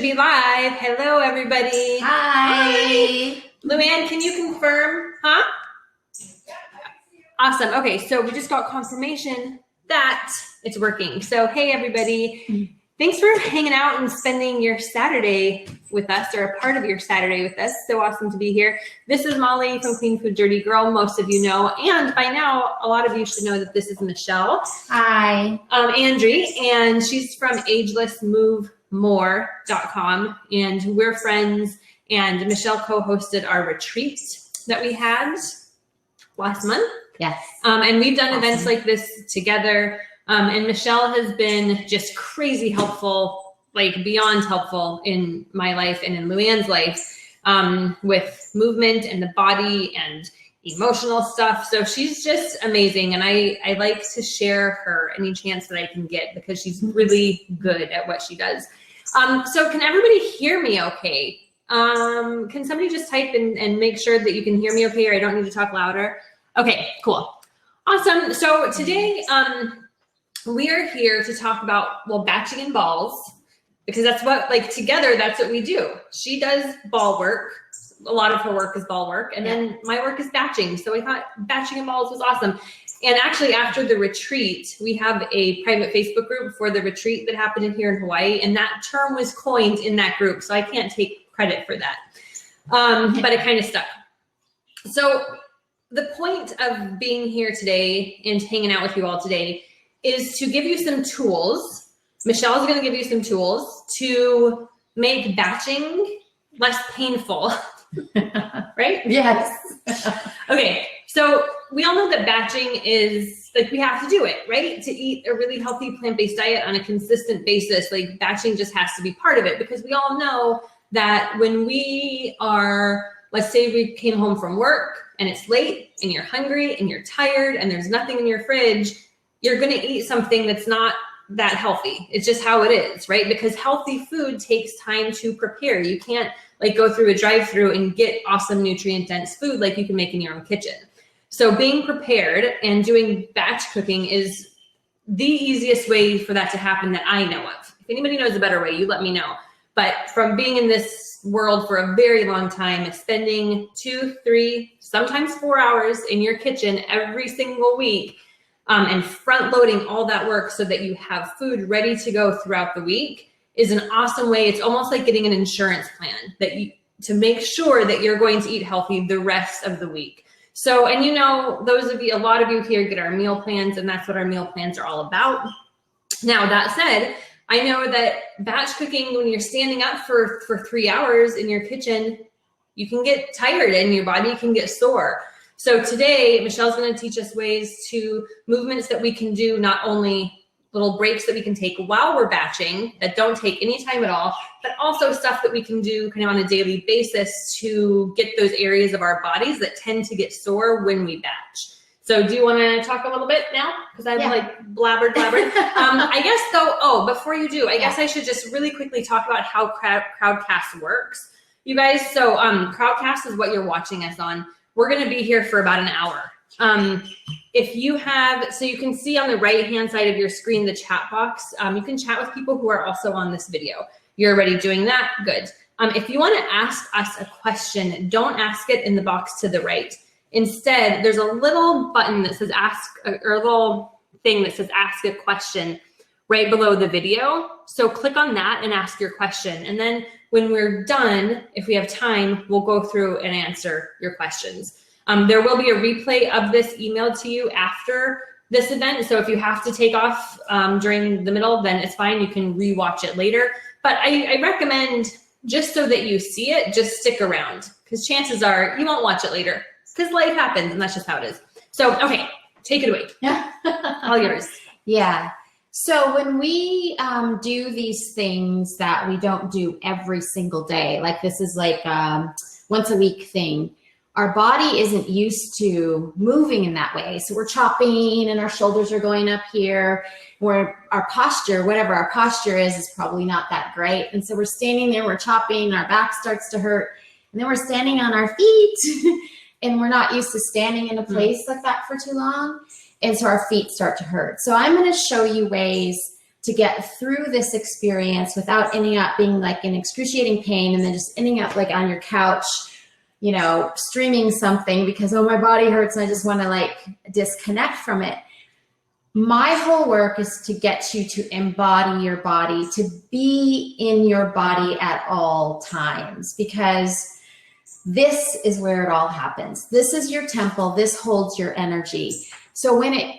Be live. Hello, everybody. Hi. Luann, can you confirm? Huh? Awesome. Okay, so we just got confirmation that it's working. So, hey, everybody. Thanks for hanging out and spending your Saturday with us, or a part of your Saturday with us. So awesome to be here. This is Molly from Clean Food Dirty Girl. Most of you know, and by now, a lot of you should know that this is Michelle. Hi. Andrea, and she's from agelessmovemore.com, and we're friends. And Michelle co-hosted our retreat that we had last month. Yes. And we've done events like this together. And Michelle has been just crazy helpful, like beyond helpful in my life and in Luann's life, with movement and the body and emotional stuff. So she's just amazing. And I like to share her any chance that I can get because she's really good at what she does. So can everybody hear me okay? Can somebody just type and make sure that you can hear me okay, or I don't need to talk louder? Okay, cool. Awesome. So today, we are here to talk about, well, batching in balls, because that's what, like, together, that's what we do. She does ball work. A lot of her work is ball work. And then my work is batching. So I thought batching in balls was awesome. And actually, after the retreat, we have a private Facebook group for the retreat that happened here in Hawaii. And that term was coined in that group. So I can't take credit for that. But it kind of stuck. So the point of being here today and hanging out with you all today is to give you some tools. Michelle's going to give you some tools to make batching less painful, right? Yes. Okay, so we all know that batching is, like, we have to do it, right? To eat a really healthy plant-based diet on a consistent basis, like, batching just has to be part of it, because we all know that when we are, let's say we came home from work and it's late and you're hungry and you're tired and there's nothing in your fridge, you're going to eat something that's not that healthy. It's just how it is, right? Because healthy food takes time to prepare. You can't, like, go through a drive-through and get awesome nutrient-dense food like you can make in your own kitchen. So being prepared and doing batch cooking is the easiest way for that to happen that I know of. If anybody knows a better way, you let me know. But from being in this world for a very long time, spending 2, 3, sometimes 4 hours in your kitchen every single week, and front loading all that work so that you have food ready to go throughout the week is an awesome way. It's almost like getting an insurance plan to make sure that you're going to eat healthy the rest of the week. So, and you know, a lot of you here get our meal plans, and that's what our meal plans are all about. Now, that said, I know that batch cooking, when you're standing up for 3 hours in your kitchen, you can get tired and your body can get sore. So today, Michelle's going to teach us movements that we can do, not only little breaks that we can take while we're batching that don't take any time at all, but also stuff that we can do kind of on a daily basis to get those areas of our bodies that tend to get sore when we batch. So do you want to talk a little bit now? Because I've blabbered. I guess though, before you do, I guess I should just really quickly talk about how Crowdcast works. You guys, so Crowdcast is what you're watching us on. We're going to be here for about an hour. If you have, so you can see on the right-hand side of your screen, the chat box. You can chat with people who are also on this video. You're already doing that? Good. If you want to ask us a question, don't ask it in the box to the right. Instead, there's a little button that says or a little thing that says ask a question right below the video. So click on that and ask your question. And then when we're done, if we have time, we'll go through and answer your questions. There will be a replay of this emailed to you after this event. So if you have to take off during the middle, then it's fine. You can rewatch it later. But I recommend, just so that you see it, just stick around, because chances are you won't watch it later, because life happens and that's just how it is. So, okay, take it away. All yours. Yeah. So when we do these things that we don't do every single day, like this is like once a week thing, our body isn't used to moving in that way. So we're chopping and our shoulders are going up here, where our posture, whatever our posture is probably not that great. And so we're standing there, we're chopping, our back starts to hurt, and then we're standing on our feet and we're not used to standing in a place like that for too long. And so our feet start to hurt. So I'm going to show you ways to get through this experience without ending up being like in excruciating pain and then just ending up like on your couch, you know, streaming something because, oh, my body hurts and I just want to like disconnect from it. My whole work is to get you to embody your body, to be in your body at all times, because this is where it all happens. This is your temple. This holds your energy. So when it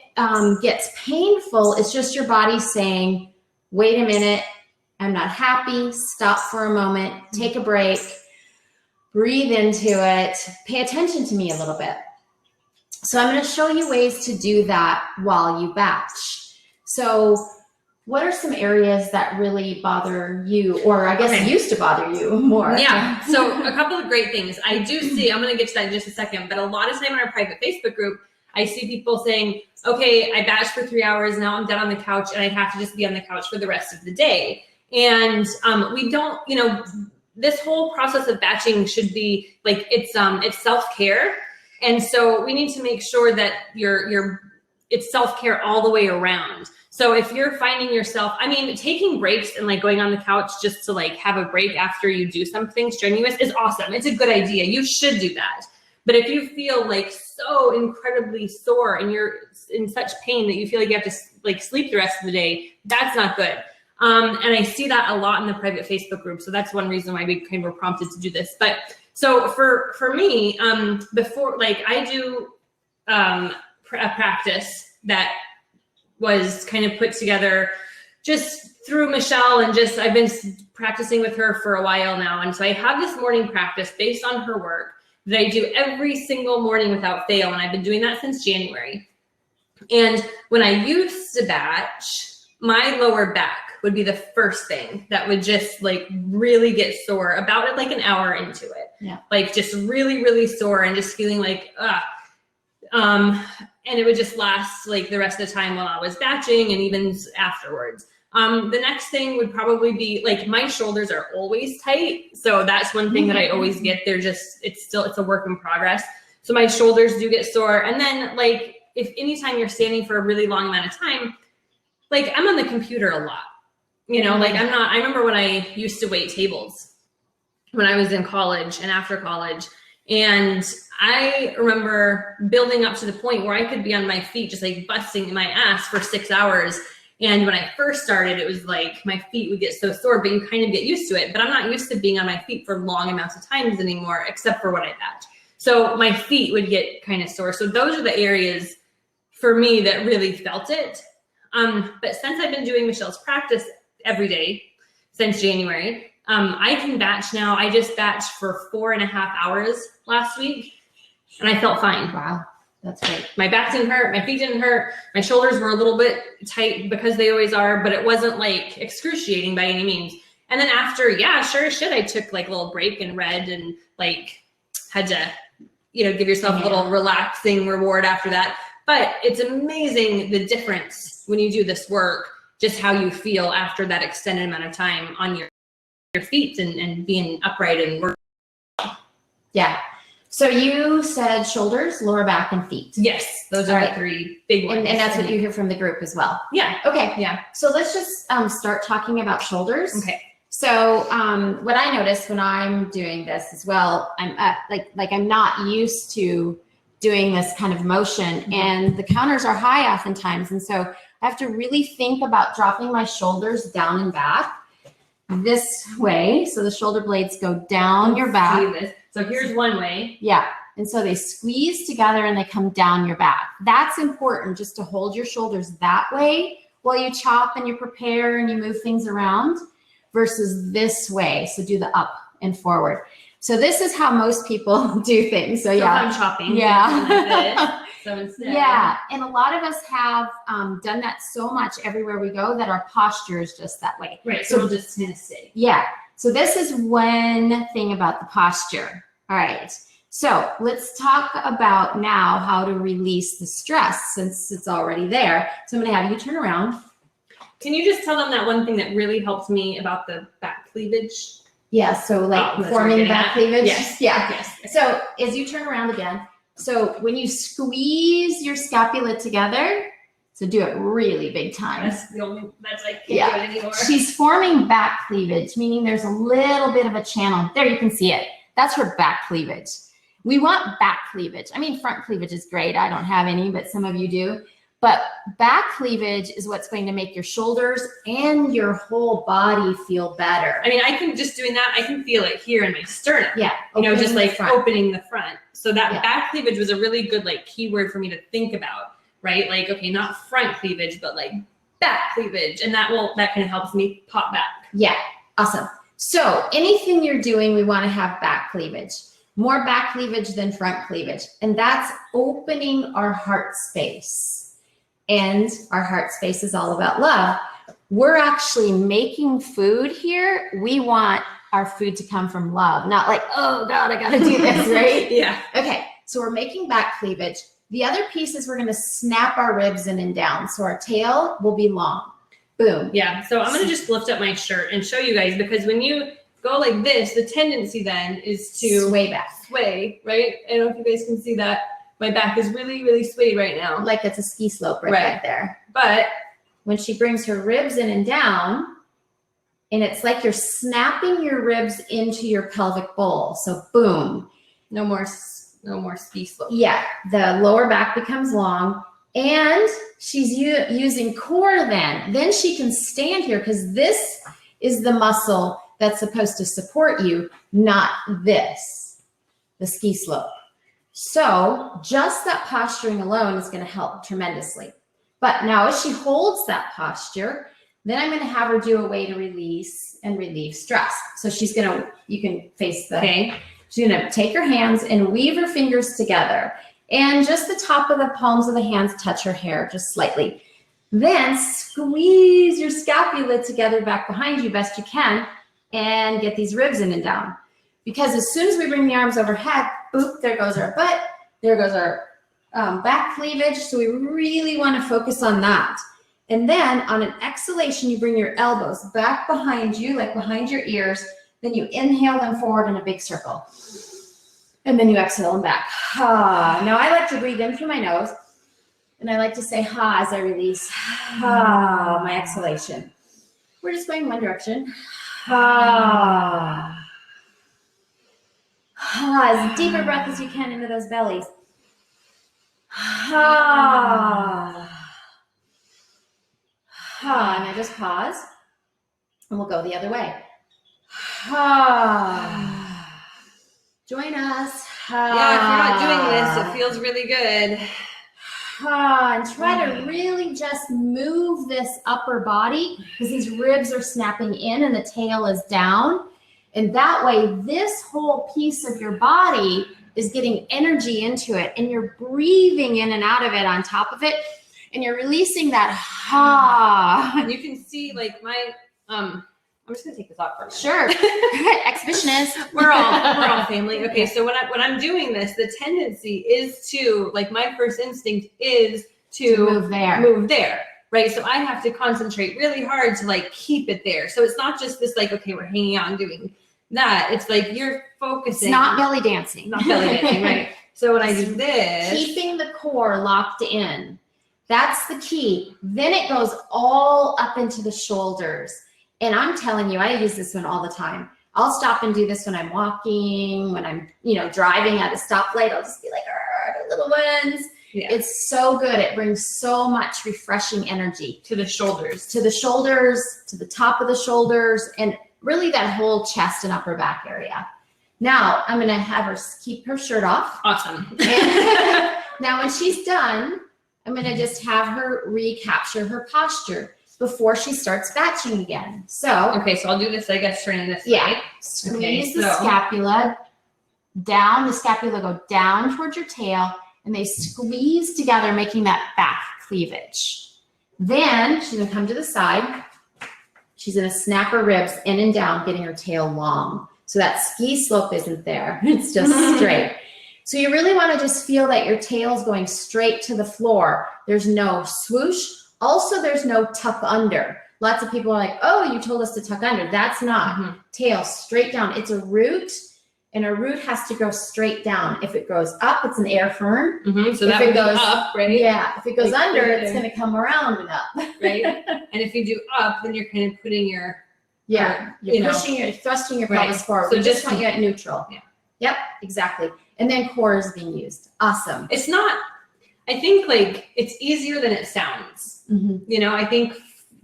gets painful, it's just your body saying, wait a minute, I'm not happy. Stop for a moment, take a break, breathe into it, pay attention to me a little bit. So I'm going to show you ways to do that while you batch. So what are some areas that really bother you, or I guess used to bother you more? Yeah, so a couple of great things. I do see, I'm going to get to that in just a second, but a lot of time in our private Facebook group, I see people saying, okay, I batched for 3 hours, now I'm done on the couch and I have to just be on the couch for the rest of the day. And we don't, you know, this whole process of batching should be like, it's self-care. And so we need to make sure that it's self-care all the way around. So if you're finding yourself, I mean, taking breaks and like going on the couch just to like have a break after you do something strenuous is awesome. It's a good idea. You should do that. But if you feel like so incredibly sore and you're in such pain that you feel like you have to like sleep the rest of the day, that's not good. And I see that a lot in the private Facebook group. So that's one reason why we kind of were prompted to do this. But so for me, before, like I do a practice that was kind of put together just through Michelle, and just I've been practicing with her for a while now. And so I have this morning practice based on her work that I do every single morning without fail. And I've been doing that since January. And when I used to batch, my lower back would be the first thing that would just like really get sore about like an hour into it. Yeah. Like just really, really sore and just feeling like, and it would just last like the rest of the time while I was batching and even afterwards. The next thing would probably be like my shoulders are always tight. So that's one thing that I always get. It's a work in progress. So my shoulders do get sore. And then like, if anytime you're standing for a really long amount of time, like I'm on the computer a lot, you know, like I remember when I used to wait tables when I was in college and after college. And I remember building up to the point where I could be on my feet, just like busting my ass for 6 hours. And when I first started, it was like my feet would get so sore, but you kind of get used to it. But I'm not used to being on my feet for long amounts of times anymore, except for when I batch. So my feet would get kind of sore. So those are the areas for me that really felt it. But since I've been doing Michelle's practice every day since January, I can batch now. I just batched for 4.5 hours last week and I felt fine. Wow. That's great. My back didn't hurt. My feet didn't hurt. My shoulders were a little bit tight because they always are, but it wasn't like excruciating by any means. And then after, yeah, sure as shit, I took like a little break and read and like had to, you know, give yourself a little relaxing reward after that. But it's amazing the difference when you do this work, just how you feel after that extended amount of time on your feet and being upright and work. Yeah. So you said shoulders, lower back, and feet. Yes, those are the three big ones. And that's what you hear from the group as well. Yeah. Okay. Yeah. So let's just start talking about shoulders. Okay. So what I noticed when I'm doing this as well, I'm I'm not used to doing this kind of motion, and the counters are high oftentimes, and so I have to really think about dropping my shoulders down and back this way. So the shoulder blades go down your back. So here's one way. Yeah. And so they squeeze together and they come down your back. That's important, just to hold your shoulders that way while you chop and you prepare and you move things around, versus this way. So do the up and forward. So this is how most people do things. So yeah. I'm chopping. Yeah. So instead. Yeah. And a lot of us have done that so much everywhere we go that our posture is just that way. Right. So we'll just kind of stay. Yeah. So this is one thing about the posture. All right. So let's talk about now how to release the stress, since it's already there. So I'm going to have you turn around. Can you just tell them that one thing that really helps me about the back cleavage? Yeah. So like forming back cleavage. Yes. Yeah. Yes. So as you turn around again, so when you squeeze your scapula together, So do it really big time. That's I can't do it anymore. She's forming back cleavage, meaning there's a little bit of a channel. There, you can see it. That's her back cleavage. We want back cleavage. I mean, front cleavage is great. I don't have any, but some of you do. But back cleavage is what's going to make your shoulders and your whole body feel better. I mean, I can just doing that, I can feel it here in my sternum. Yeah. You know, just like opening the front. So that Yeah. back cleavage was a really good like keyword for me to think about, right? Like, okay, not front cleavage, but like back cleavage. And that kind of helps me pop back. Yeah. Awesome. So anything you're doing, we want to have back cleavage. More back cleavage than front cleavage. And that's opening our heart space. And our heart space is all about love. We're actually making food here. We want our food to come from love, not like, oh God, I got to do this, right? Yeah. Okay, so we're making back cleavage. The other piece is we're going to snap our ribs in and down. So our tail will be long. Boom. Yeah. So I'm going to just lift up my shirt and show you guys, because when you go like this, the tendency then is to sway back. Sway, right? I don't know if you guys can see that. My back is really, really swayed right now. Like it's a ski slope right back there. But when she brings her ribs in and down, and it's like you're snapping your ribs into your pelvic bowl. So boom. No more ski slope. Yeah, the lower back becomes long, and she's using core then. Then she can stand here because this is the muscle that's supposed to support you, not this, the ski slope. So just that posturing alone is going to help tremendously. But now as she holds that posture, then I'm going to have her do a way to release and relieve stress. So she's going to, you can face the, okay. She's going to take her hands and weave her fingers together. And just the top of the palms of the hands touch her hair just slightly. Then squeeze your scapula together back behind you best you can and get these ribs in and down. Because as soon as we bring the arms overhead, boop, there goes our butt, there goes our back cleavage. So we really want to focus on that. And then on an exhalation, you bring your elbows back behind you, like behind your ears. Then you inhale them forward in a big circle. And then you exhale them back. Ha. Now I like to breathe in through my nose. And I like to say ha as I release. Ha, my exhalation. We're just going one direction. Ha. Ha, as deeper breath as you can into those bellies. Ha. Ha. Now just pause. And we'll go the other way. Ha. Join us. Ha. Yeah, if you're not doing this, it feels really good. Ha. And try to really just move this upper body because these ribs are snapping in and the tail is down. And that way, this whole piece of your body is getting energy into it, and you're breathing in and out of it on top of it, and you're releasing that ha. You can see like my, I'm just gonna take this off for a minute. Sure. Exhibitionist. We're all family. Okay, so when I'm doing this, the tendency is to, like, my first instinct is to move there. Right. So I have to concentrate really hard to like keep it there. So it's not just this like, okay, we're hanging out and doing that. It's like you're focusing. It's not belly dancing. Not belly dancing, right? So when I do this. Keeping the core locked in. That's the key. Then it goes all up into the shoulders. And I'm telling you, I use this one all the time. I'll stop and do this when I'm walking, when I'm, driving at a stoplight. I'll just be like, the little ones. Yeah. It's so good. It brings so much refreshing energy to the shoulders, to the top of the shoulders, and really that whole chest and upper back area. Now I'm going to have her keep her shirt off. Awesome. And now when she's done, I'm going to just have her recapture her posture before she starts batching again. So, okay, so I'll do this, I guess, turning this way. Yeah. Squeeze the scapula down. The scapula go down towards your tail. And they squeeze together, making that back cleavage. Then she's going to come to the side. She's going to snap her ribs in and down, getting her tail long. So that ski slope isn't there. It's just straight. So you really want to just feel that your tail's going straight to the floor. There's no swoosh. Also, there's no tuck under. Lots of people are like, oh, you told us to tuck under. That's not. Tail straight down. It's a root. and her root has to go straight down. If it goes up, it's an air fern. So that would goes up, right? Yeah. If it goes like under, it's going to come around and up. Right. And if you do up, then you're kind of putting your you're thrusting your pelvis forward. So we just want you at neutral. Yeah. Yep, exactly. And then core is being used. Awesome. It's not, I think like it's easier than it sounds. You know, I think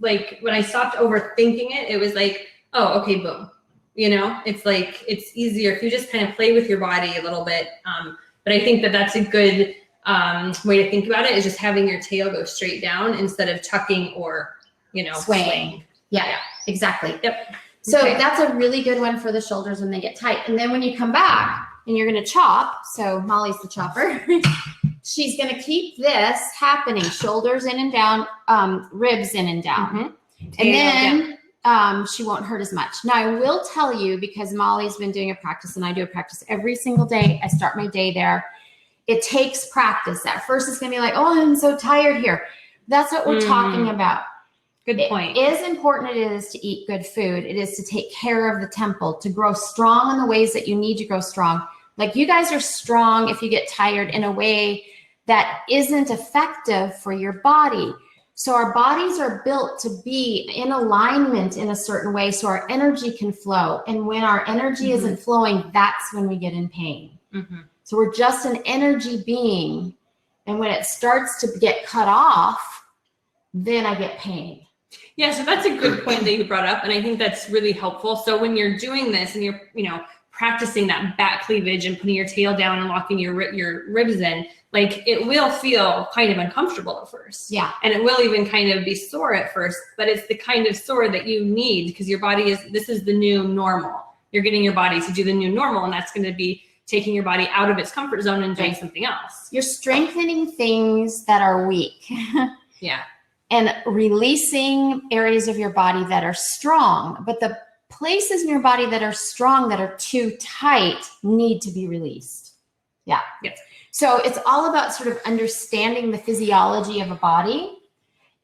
like when I stopped overthinking it, it was like, oh, okay, boom. You know, it's like, it's easier if you just kind of play with your body a little bit. But I think that that's a good way to think about it, is just having your tail go straight down instead of tucking or, you know, swaying. Yeah, exactly. Yep. So that's a really good one for the shoulders when they get tight. And then when you come back and you're going to chop, so Molly's the chopper, she's going to keep this happening, shoulders in and down, ribs in and down. And then she won't hurt as much. Now, I will tell you, because Molly's been doing a practice and I do a practice every single day. I start my day there. It takes practice. At first, it's going to be like, oh, I'm so tired here. That's what we're talking about. Good point. As important it is to eat good food, it is to take care of the temple, to grow strong in the ways that you need to grow strong. Like you guys are strong if you get tired in a way that isn't effective for your body. So our bodies are built to be in alignment in a certain way so our energy can flow. And when our energy isn't flowing, that's when we get in pain. So we're just an energy being. And when it starts to get cut off, then I get pain. Yeah, so that's a good point that you brought up, and I think that's really helpful. So when you're doing this and you're, you know, practicing that back cleavage and putting your tail down and locking your ribs in, like it will feel kind of uncomfortable at first. Yeah. And it will even kind of be sore at first, but it's the kind of sore that you need because your body this is the new normal. You're getting your body to do the new normal, and that's going to be taking your body out of its comfort zone and doing something else. You're strengthening things that are weak. Yeah. And releasing areas of your body that are strong, but the places in your body that are strong, that are too tight, need to be released. Yeah. Yes. So it's all about sort of understanding the physiology of a body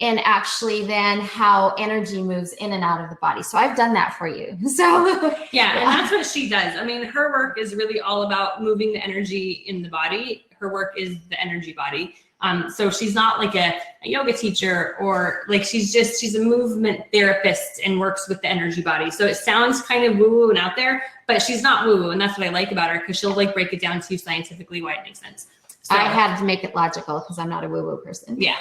and actually then how energy moves in and out of the body. So I've done that for you. So yeah, and that's what she does. I mean, her work is really all about moving the energy in the body. Her work is the energy body. So she's not like a yoga teacher, or like she's a movement therapist and works with the energy body. So it sounds kind of woo-woo and out there, but she's not woo-woo. And that's what I like about her, because she'll like break it down to you scientifically why it makes sense. So, I had to make it logical because I'm not a woo-woo person. Yeah.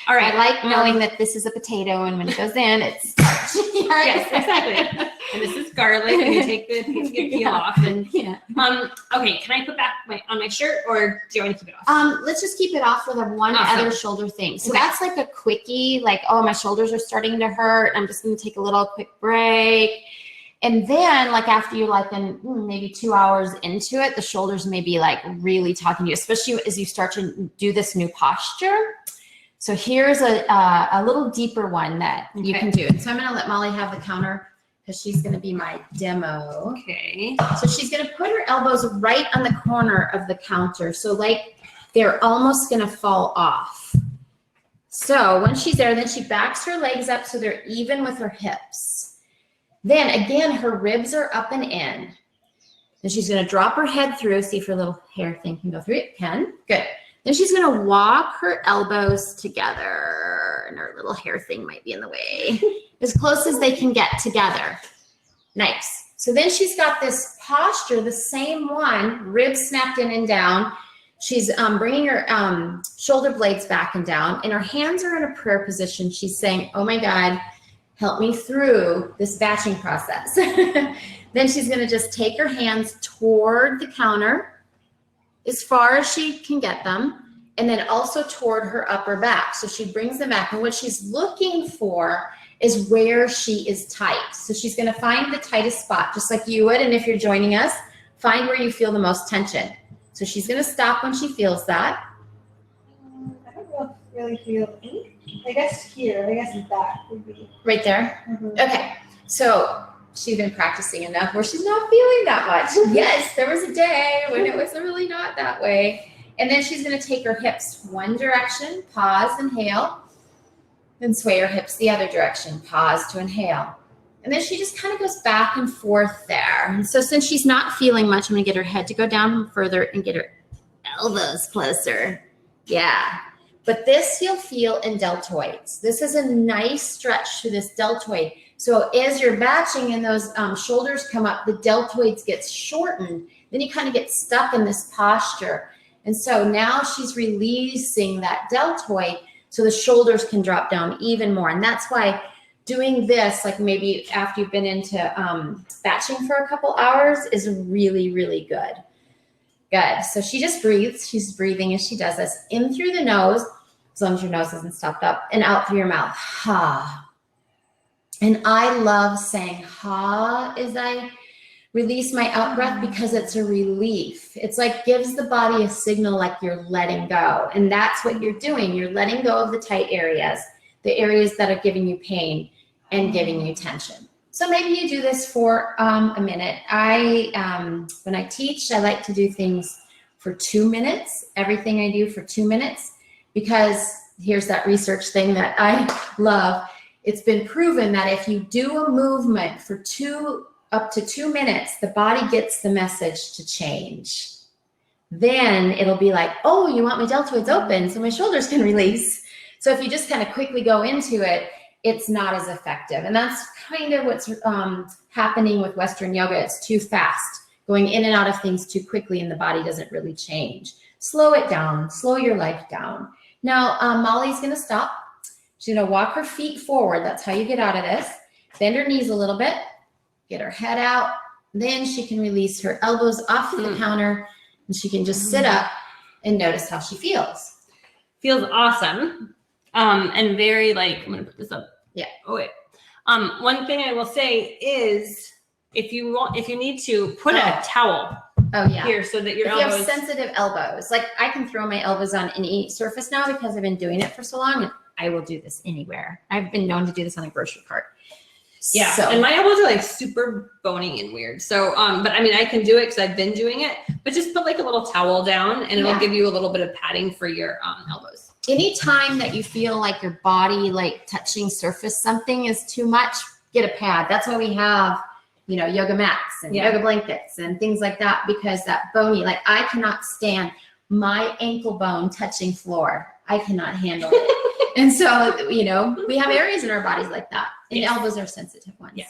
All right. I like knowing that this is a potato, and when it goes in, it's starch. Yes, exactly. And this is garlic, and you take the peel off. And okay, can I put back on my shirt, or do you want to keep it off? Let's just keep it off for the one other shoulder thing. So that's like a quickie, like, oh, my shoulders are starting to hurt. I'm just going to take a little quick break. And then like after you maybe 2 hours into it, the shoulders may be like really talking to you, especially as you start to do this new posture. So here's a little deeper one that you can do. And so I'm going to let Molly have the counter because she's going to be my demo. Okay. So she's going to put her elbows right on the corner of the counter. So like they're almost going to fall off. So when she's there, then she backs her legs up so they're even with her hips. Then again, her ribs are up and in. Then she's going to drop her head through. See if her little hair thing can go through it. Can. Good. Then she's going to walk her elbows together. And her little hair thing might be in the way. As close as they can get together. Nice. So then she's got this posture, the same one, ribs snapped in and down. She's bringing her shoulder blades back and down. And her hands are in a prayer position. She's saying, oh my God, help me through this batching process. Then she's going to just take her hands toward the counter as far as she can get them, and then also toward her upper back. So she brings them back, and what she's looking for is where she is tight. So she's going to find the tightest spot, just like you would. And if you're joining us, find where you feel the most tension. So she's going to stop when she feels that. I don't really feel ink. I guess here. I guess that would be right there. Okay, so she's been practicing enough where she's not feeling that much. Yes, there was a day when it was really not that way. And then she's going to take her hips one direction, pause, inhale, then sway her hips the other direction, pause to inhale, And then she just kind of goes back and forth there. And so since she's not feeling much, I'm going to get her head to go down further and get her elbows closer. Yeah. But this you'll feel in deltoids. This is a nice stretch to this deltoid. So as you're batching and those shoulders come up, the deltoids gets shortened. Then you kind of get stuck in this posture. And so now she's releasing that deltoid so the shoulders can drop down even more. And that's why doing this, like maybe after you've been into batching for a couple hours, is really, really good. Good. So she just breathes. She's breathing as she does this in through the nose, as long as your nose isn't stopped up, and out through your mouth. Ha. And I love saying ha as I release my out breath because it's a relief. It's like gives the body a signal like you're letting go. And that's what you're doing. You're letting go of the tight areas, the areas that are giving you pain and giving you tension. So maybe you do this for a minute. When I teach, I like to do things for 2 minutes, everything I do for 2 minutes, because here's that research thing that I love. It's been proven that if you do a movement for up to 2 minutes, the body gets the message to change. Then it'll be like, oh, you want my deltoids open so my shoulders can release. So if you just kind of quickly go into it, it's not as effective. And that's kind of what's happening with Western yoga. It's too fast, going in and out of things too quickly, and the body doesn't really change. Slow it down, slow your life down. Now, Molly's gonna stop. She's gonna walk her feet forward. That's how you get out of this. Bend her knees a little bit, get her head out. Then she can release her elbows off the counter, and she can just sit up and notice how she feels. Feels awesome. And very like, I'm gonna put this up. Yeah. Oh wait. One thing I will say is if you need to put a towel here so that your if elbows. you have sensitive elbows, like I can throw my elbows on any surface now because I've been doing it for so long, and I will do this anywhere. I've been known to do this on a grocery cart. Yeah, so. And my elbows are like super bony and weird. So, but I mean, I can do it because I've been doing it. But just put like a little towel down, and it'll give you a little bit of padding for your elbows. Anytime that you feel like your body like touching surface something is too much, get a pad. That's why we have, yoga mats and yoga blankets and things like that, because that bony, like I cannot stand my ankle bone touching floor. I cannot handle it. And so, we have areas in our bodies like that, and elbows are sensitive ones. Yeah.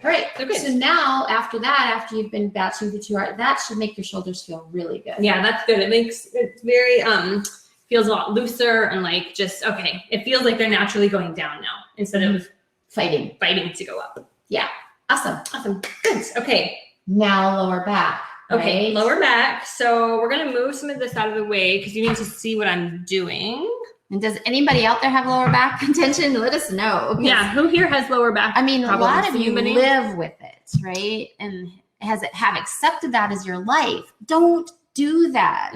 All right. So now after you've been batching for 2 hours, that should make your shoulders feel really good. Yeah, that's good. It's very, feels a lot looser and like just, okay. It feels like they're naturally going down now instead of fighting to go up. Yeah. Awesome. Good. Okay. Now lower back. Okay. Lower back. So we're going to move some of this out of the way because you need to see what I'm doing. And does anybody out there have lower back tension? Let us know. Yeah. Who here has lower back? I mean, a lot of you live with it, right? And have accepted that as your life. Don't do that.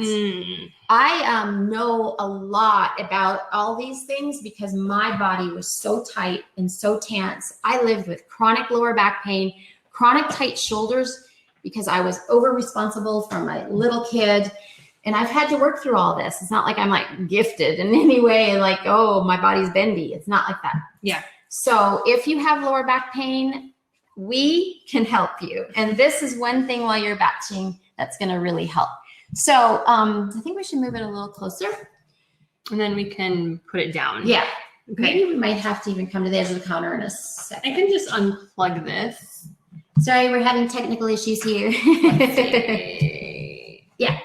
I know a lot about all these things because my body was so tight and so tense. I lived with chronic lower back pain, chronic tight shoulders because I was over responsible for my little kid. And I've had to work through all this. It's not like I'm like gifted in any way, like, oh, my body's bendy. It's not like that. Yeah. So if you have lower back pain, we can help you. And this is one thing while you're batching that's going to really help. So I think we should move it a little closer. And then we can put it down. Yeah. Okay. Maybe we might have to even come to the edge of the counter in a second. I can just unplug this. Sorry, we're having technical issues here. Yeah.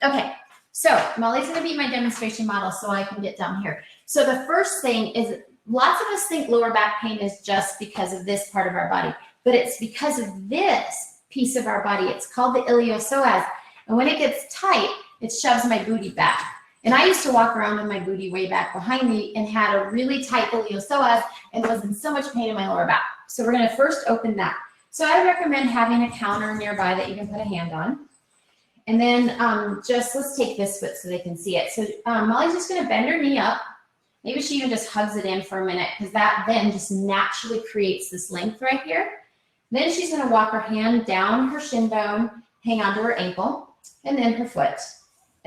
Okay. So Molly's going to be my demonstration model so I can get down here. So the first thing is lots of us think lower back pain is just because of this part of our body, but it's because of this piece of our body. It's called the iliopsoas. And when it gets tight, it shoves my booty back. And I used to walk around with my booty way back behind me and had a really tight iliopsoas and was in so much pain in my lower back. So we're going to first open that. So I recommend having a counter nearby that you can put a hand on. And then let's take this foot so they can see it. So Molly's just going to bend her knee up. Maybe she even just hugs it in for a minute because that then just naturally creates this length right here. Then she's going to walk her hand down her shin bone, hang onto her ankle, and then her foot.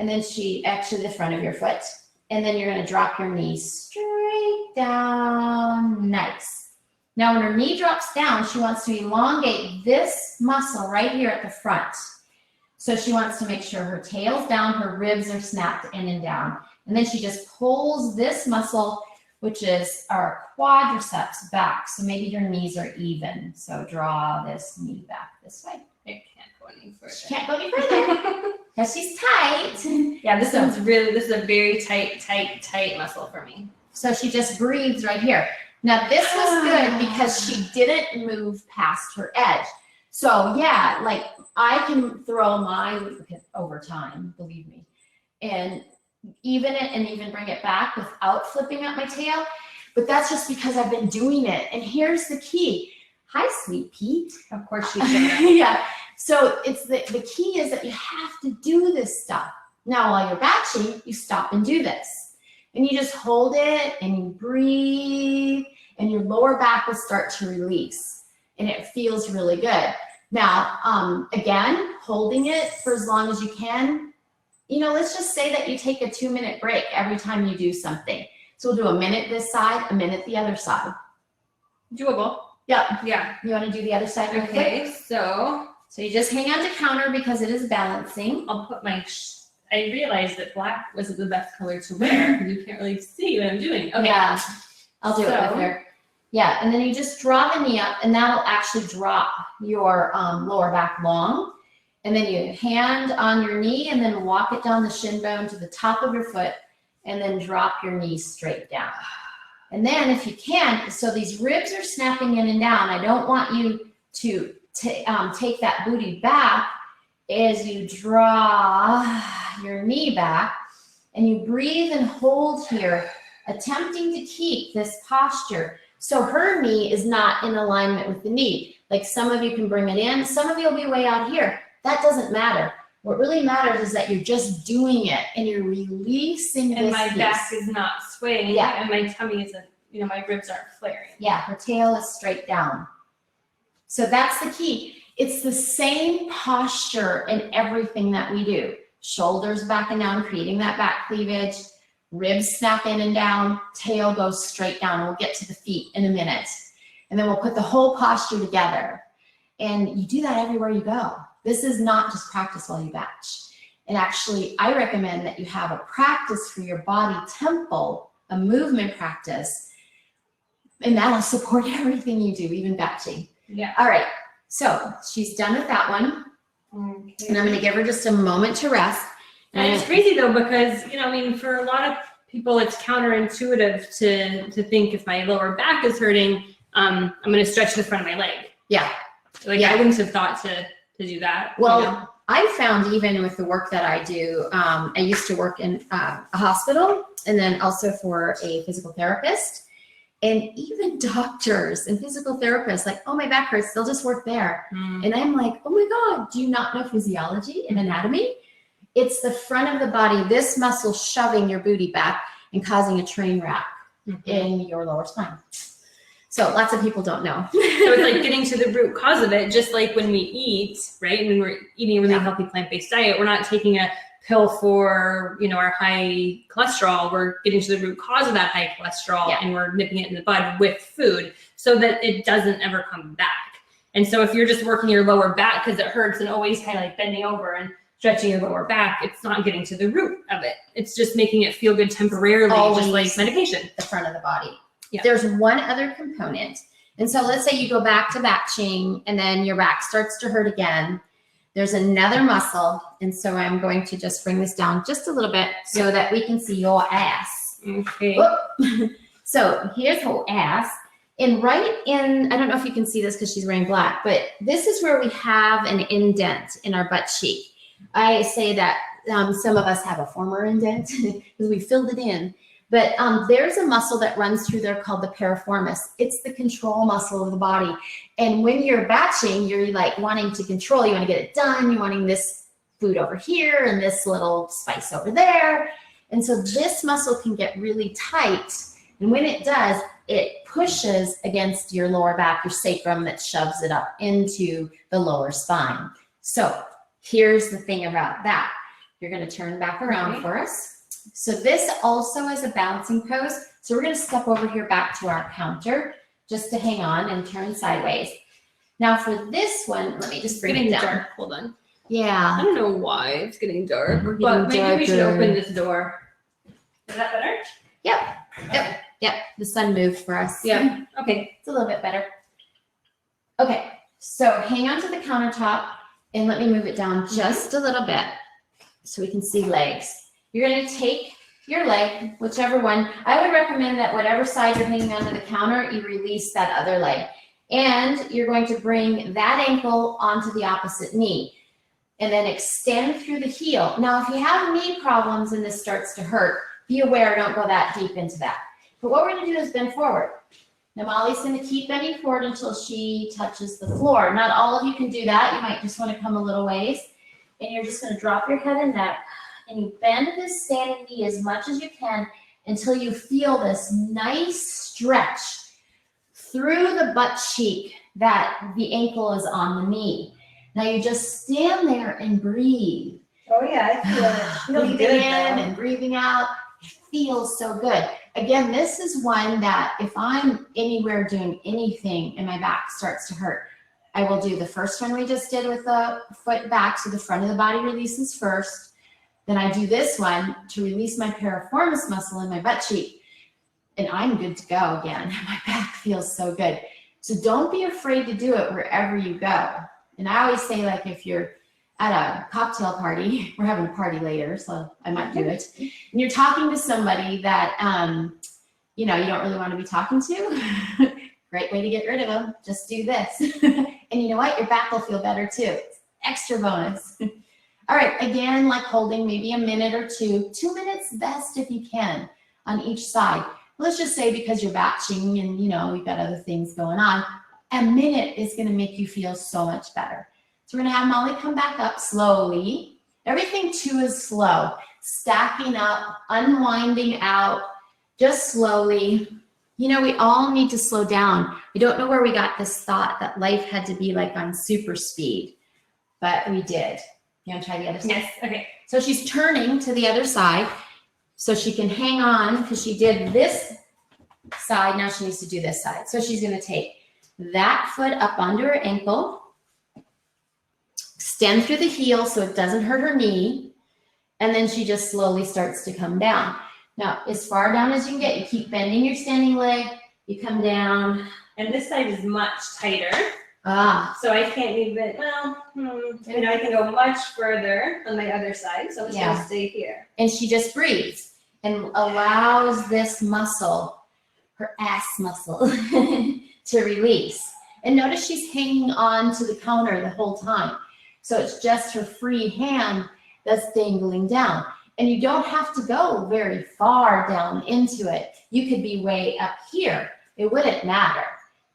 And then the front of your foot. And then you're going to drop your knee straight down. Nice. Now, when her knee drops down, she wants to elongate this muscle right here at the front. So she wants to make sure her tail's down, her ribs are snapped in and down. And then she just pulls this muscle, which is our quadriceps, back. So maybe your knees are even. So draw this knee back this way. It can't go any further. She can't go any further because she's tight. Yeah, this is a very tight muscle for me. So she just breathes right here. Now this was good because she didn't move past her edge. So yeah, like I can throw mine over time, believe me, and even it and even bring it back without flipping up my tail. But that's just because I've been doing it. And here's the key. Hi, sweet Pete. Of course she should. Yeah. So it's the key is that you have to do this stuff. Now, while you're batching, you stop and do this. And you just hold it and you breathe and your lower back will start to release and it feels really good. Now, again, holding it for as long as you can, you know, let's just say that you take a 2-minute break every time you do something. So we'll do a minute this side, a minute the other side. Doable. Yeah. Yeah. You want to do the other side real quick? Okay, so you just hang on to counter because it is balancing. I'll put my, I realized that black wasn't the best color to wear because you can't really see what I'm doing. Okay. Yeah, I'll do it So- with her. Yeah, and then you just draw the knee up and that'll actually drop your lower back long. And then you hand on your knee and then walk it down the shin bone to the top of your foot and then drop your knee straight down. And then if you can, so these ribs are snapping in and down. I don't want you to take that booty back as you draw your knee back and you breathe and hold here, attempting to keep this posture. So her knee is not in alignment with the knee. Like some of you can bring it in, some of you will be way out here. That doesn't matter. What really matters is that you're just doing it and you're releasing And this my piece. back is not swaying. Yeah. And my tummy isn't, you know, my ribs aren't flaring. Yeah, her tail is straight down. So that's the key. It's the same posture in everything that we do. Shoulders back and down, creating that back cleavage. Ribs snap in and down, tail goes straight down. We'll get to the feet in a minute. And then we'll put the whole posture together. And you do that everywhere you go. This is not just practice while you batch. And actually, I recommend that you have a practice for your body tempo, a movement practice, and that'll support everything you do, even batching. Yeah. All right, so she's done with that one. Okay. And I'm gonna give her just a moment to rest. And it's crazy though, because, you know, I mean, for a lot of people, it's counterintuitive to think if my lower back is hurting, I'm going to stretch the front of my leg. Yeah. Like I wouldn't have thought to do that. Well, you know? I found even with the work that I do, I used to work in a hospital and then also for a physical therapist. And even doctors and physical therapists, like, oh, my back hurts, they'll just work there. And I'm like, oh my God, do you not know physiology and anatomy? It's the front of the body, this muscle shoving your booty back and causing a train wreck in your lower spine. So lots of people don't know. So it's like getting to the root cause of it, just like when we eat, right? When we're eating a really healthy plant-based diet, we're not taking a pill for, you know, our high cholesterol. We're getting to the root cause of that high cholesterol and we're nipping it in the bud with food so that it doesn't ever come back. And so if you're just working your lower back because it hurts and always kind of like bending over and stretching your lower back, it's not getting to the root of it. It's just making it feel good temporarily, just like medication. The front of the body. Yeah. There's one other component. And so let's say you go back to batching and then your back starts to hurt again. There's another muscle. And so I'm going to just bring this down just a little bit so that we can see your ass. Okay. So here's her ass. And right in, I don't know if you can see this because she's wearing black, but this is where we have an indent in our butt cheek. I say that some of us have a former indent because we filled it in. But there's a muscle that runs through there called the piriformis. It's the control muscle of the body. And when you're batching, you're like wanting to control. You want to get it done. You're wanting this food over here and this little spice over there. And so this muscle can get really tight. And when it does, it pushes against your lower back, your sacrum, that shoves it up into the lower spine. So here's the thing about that. You're going to turn back around for us. So this also is a balancing pose. So we're going to step over here back to our counter. just to hang on and turn sideways. Now for this one, let me just bring it down. Dark. Hold on. Yeah. I don't know why it's getting dark, We're but getting maybe we should darker. open this door. Is that better? Yep. The sun moved for us. Yeah. Okay. It's a little bit better. Okay, so hang on to the countertop and let me move it down just a little bit so we can see legs. You're going to take your leg, whichever one. I would recommend that whatever side you're hanging onto the counter, you release that other leg. And you're going to bring that ankle onto the opposite knee and then extend through the heel. Now, if you have knee problems and this starts to hurt, be aware, don't go that deep into that. But what we're going to do is bend forward. Now, Molly's going to keep bending forward until she touches the floor. Not all of you can do that. You might just want to come a little ways. And you're just going to drop your head and neck. And you bend this standing knee as much as you can until you feel this nice stretch through the butt cheek that the ankle is on the knee. Now, you just stand there and breathe. Oh yeah, I feel it. It feels Breathing good, in though. and breathing out. It feels so good. Again, this is one that if I'm anywhere doing anything and my back starts to hurt, I will do the first one we just did with the foot back, so the front of the body releases first. Then I do this one to release my piriformis muscle in my butt cheek, and I'm good to go again. My back feels so good. So don't be afraid to do it wherever you go. And I always say, like, if you're at a cocktail party, we're having a party later, so I might do it. And you're talking to somebody that, you know, you don't really want to be talking to. Great way to get rid of them. Just do this. And you know what? Your back will feel better too. Extra bonus. All right, again, like holding maybe a minute or two. 2 minutes best if you can on each side. Let's just say because you're batching and, you know, you've got other things going on, a minute is going to make you feel so much better. So we're going to have Molly come back up slowly. Everything too is slow. Stacking up, unwinding out, just slowly. You know, we all need to slow down. I don't know where we got this thought that life had to be like on super speed, but we did. You want to try the other side? Yes. Okay. So she's turning to the other side so she can hang on because she did this side. Now she needs to do this side. So she's going to take that foot up onto her ankle, extend through the heel so it doesn't hurt her knee, and then she just slowly starts to come down. Now, as far down as you can get, you keep bending your standing leg, you come down. And this side is much tighter. So I can't even, well, you know, I can go much further on my other side. So I'm just going to stay here. And she just breathes and allows this muscle, her ass muscle, to release. And notice she's hanging on to the counter the whole time. So it's just her free hand that's dangling down. And you don't have to go very far down into it. You could be way up here. It wouldn't matter.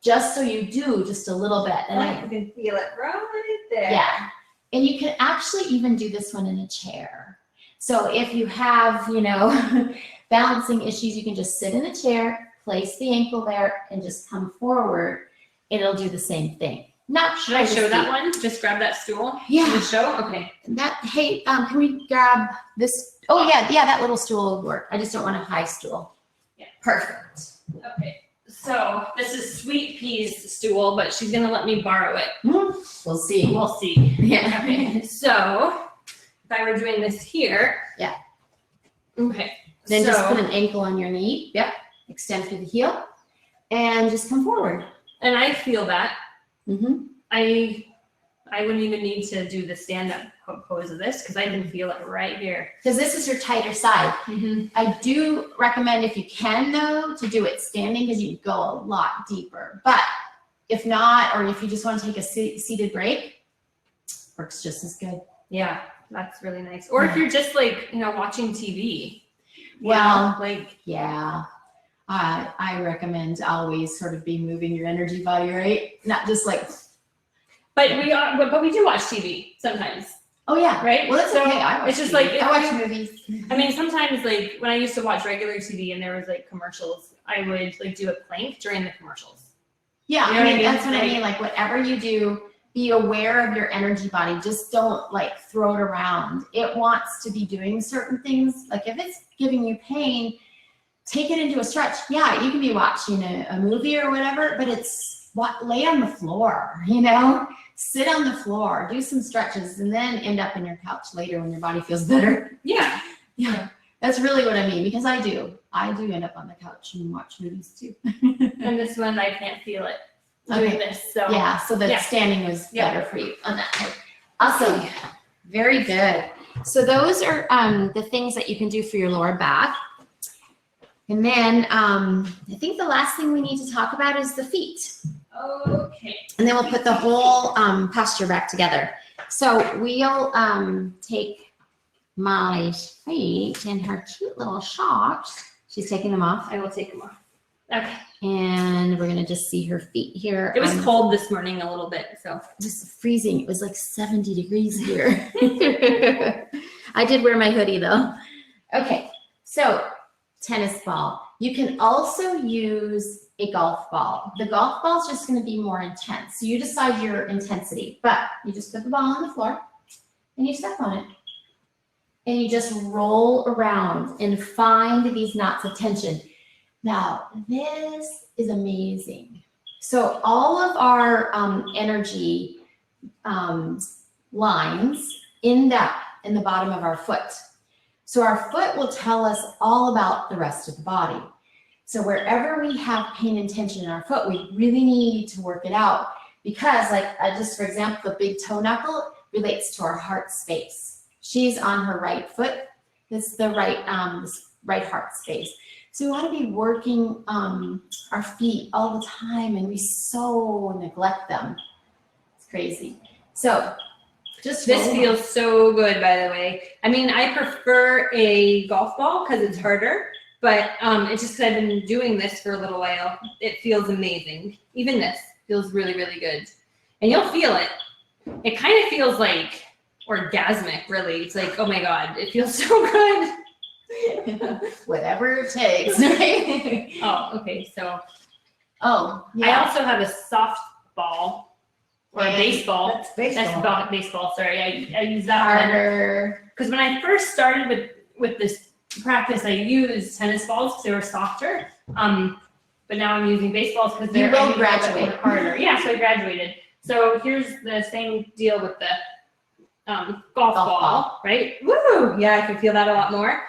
Just so you do just a little bit. And I can feel it right there. yeah. And you can actually even do this one in a chair. So if you have, you know, balancing issues, you can just sit in a chair, place the ankle there, and just come forward. It'll do the same thing. Not Should I show that one? Just grab that stool? Yeah. And show? Okay. That, hey, can we grab this? Oh, yeah, that little stool would work. I just don't want a high stool. Yeah. Perfect. Okay. So this is Sweet Pea's stool, but she's going to let me borrow it. We'll see. We'll see. Yeah. Okay. So if I were doing this here. Yeah. Okay. Then just put an ankle on your knee. Yep. Extend through the heel and just come forward. And I feel that. Mm-hmm. I wouldn't even need to do the stand-up pose of this because I can feel it right here. Because this is your tighter side. Mm-hmm. I do recommend, if you can though, to do it standing because you go a lot deeper. But if not, or if you just want to take a seated break, works just as good. Yeah, that's really nice. Or if you're just like, you know, watching TV. Well, like, yeah. I recommend always sort of be moving your energy body, right? Not just like. But we do watch TV sometimes. Oh yeah. Right? Well, that's So okay. I watch it's just TV. like I watch movies. I mean, sometimes like when I used to watch regular TV and there was like commercials, I would like do a plank during the commercials. Yeah, You know what I mean? that's what I mean. Like whatever you do, be aware of your energy body. Just don't like throw it around. It wants to be doing certain things. Like if it's giving you pain, take it into a stretch. Yeah, you can be watching a movie or whatever, but lay on the floor, sit on the floor, do some stretches, and then end up in your couch later when your body feels better. Yeah. Yeah, that's really what I mean, because I do end up on the couch and watch movies too. And this one, I can't feel it doing this. So Yeah, so the Yeah. standing was Yeah. better for you on that one. Awesome. Very good. So those are the things that you can do for your lower back. And then I think the last thing we need to talk about is the feet. Okay. And then we'll put the whole posture back together. So we'll take Molly's feet in her cute little socks. She's taking them off. I will take them off. Okay. And we're gonna just see her feet here. It was cold this morning a little bit, so. Just freezing. It was like 70 degrees here. I did wear my hoodie though. Okay, so tennis ball. You can also use a golf ball. The golf ball is just going to be more intense. So you decide your intensity, but you just put the ball on the floor and you step on it. And you just roll around and find these knots of tension. Now, this is amazing. So all of our energy lines end up in the bottom of our foot. So our foot will tell us all about the rest of the body. So wherever we have pain and tension in our foot, we really need to work it out, because just for example, the big toe knuckle relates to our heart space. She's on her right foot. This is the right heart space. So we want to be working our feet all the time, and we so neglect them. It's crazy. So just This feels so good, by the way. I mean, I prefer a golf ball because it's harder, but it's just because I've been doing this for a little while. It feels amazing. Even this feels really, really good. And you'll feel it. It kind of feels like orgasmic, really. It's like, oh my God, it feels so good. Whatever it takes, right? Oh, okay. So yeah. I also have a soft ball or a baseball. That's baseball. That's baseball. Sorry, I use that Harder. because when I first started with this practice, I used tennis balls because they were softer. But now I'm using baseballs because they're will graduate. harder. Yeah, so I graduated. So here's the same deal with the golf ball, right? Woo! Yeah, I can feel that a lot more.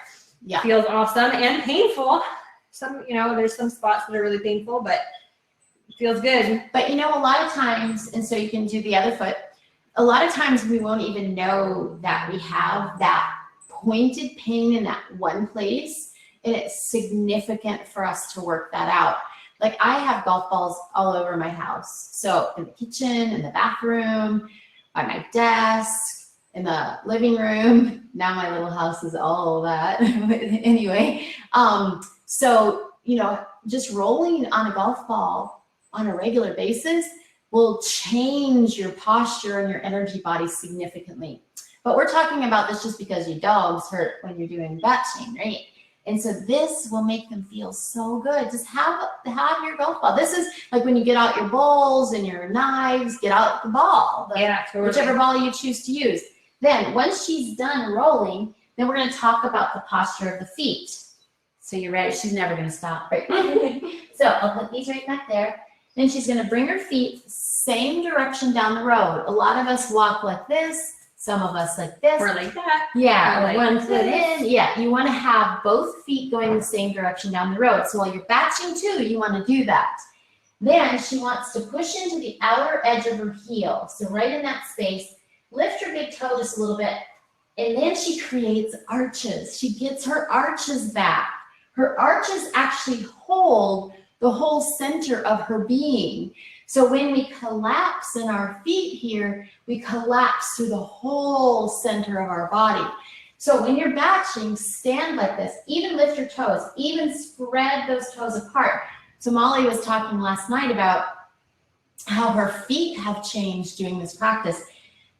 Yeah. Feels awesome and painful. There's some spots that are really painful, but it feels good. But a lot of times, and so you can do the other foot, a lot of times we won't even know that we have that pointed pain in that one place, and it's significant for us to work that out. Like I have golf balls all over my house. So in the kitchen, in the bathroom, by my desk, in the living room. Now my little house is all that. Anyway, so, just rolling on a golf ball on a regular basis will change your posture and your energy body significantly. But we're talking about this just because your dogs hurt when you're doing batching, right? And so this will make them feel so good. Just have your golf ball. This is like when you get out your bowls and your knives, get out the ball, Totally. whichever ball you choose to use. Then once she's done rolling, then we're going to talk about the posture of the feet. So you're ready. She's never going to stop. Right? So I'll put these right back there. Then she's going to bring her feet same direction down the road. A lot of us walk like this. Some of us like this. Or like that. Yeah, Or like one foot this. in. Yeah, you want to have both feet going the same direction down the road. So while you're batching too, you want to do that. Then she wants to push into the outer edge of her heel. So right in that space, lift her big toe just a little bit. And then she creates arches. She gets her arches back. Her arches actually hold the whole center of her being. So when we collapse in our feet here, we collapse through the whole center of our body. So when you're batching, stand like this, even lift your toes, even spread those toes apart. So Molly was talking last night about how her feet have changed doing this practice.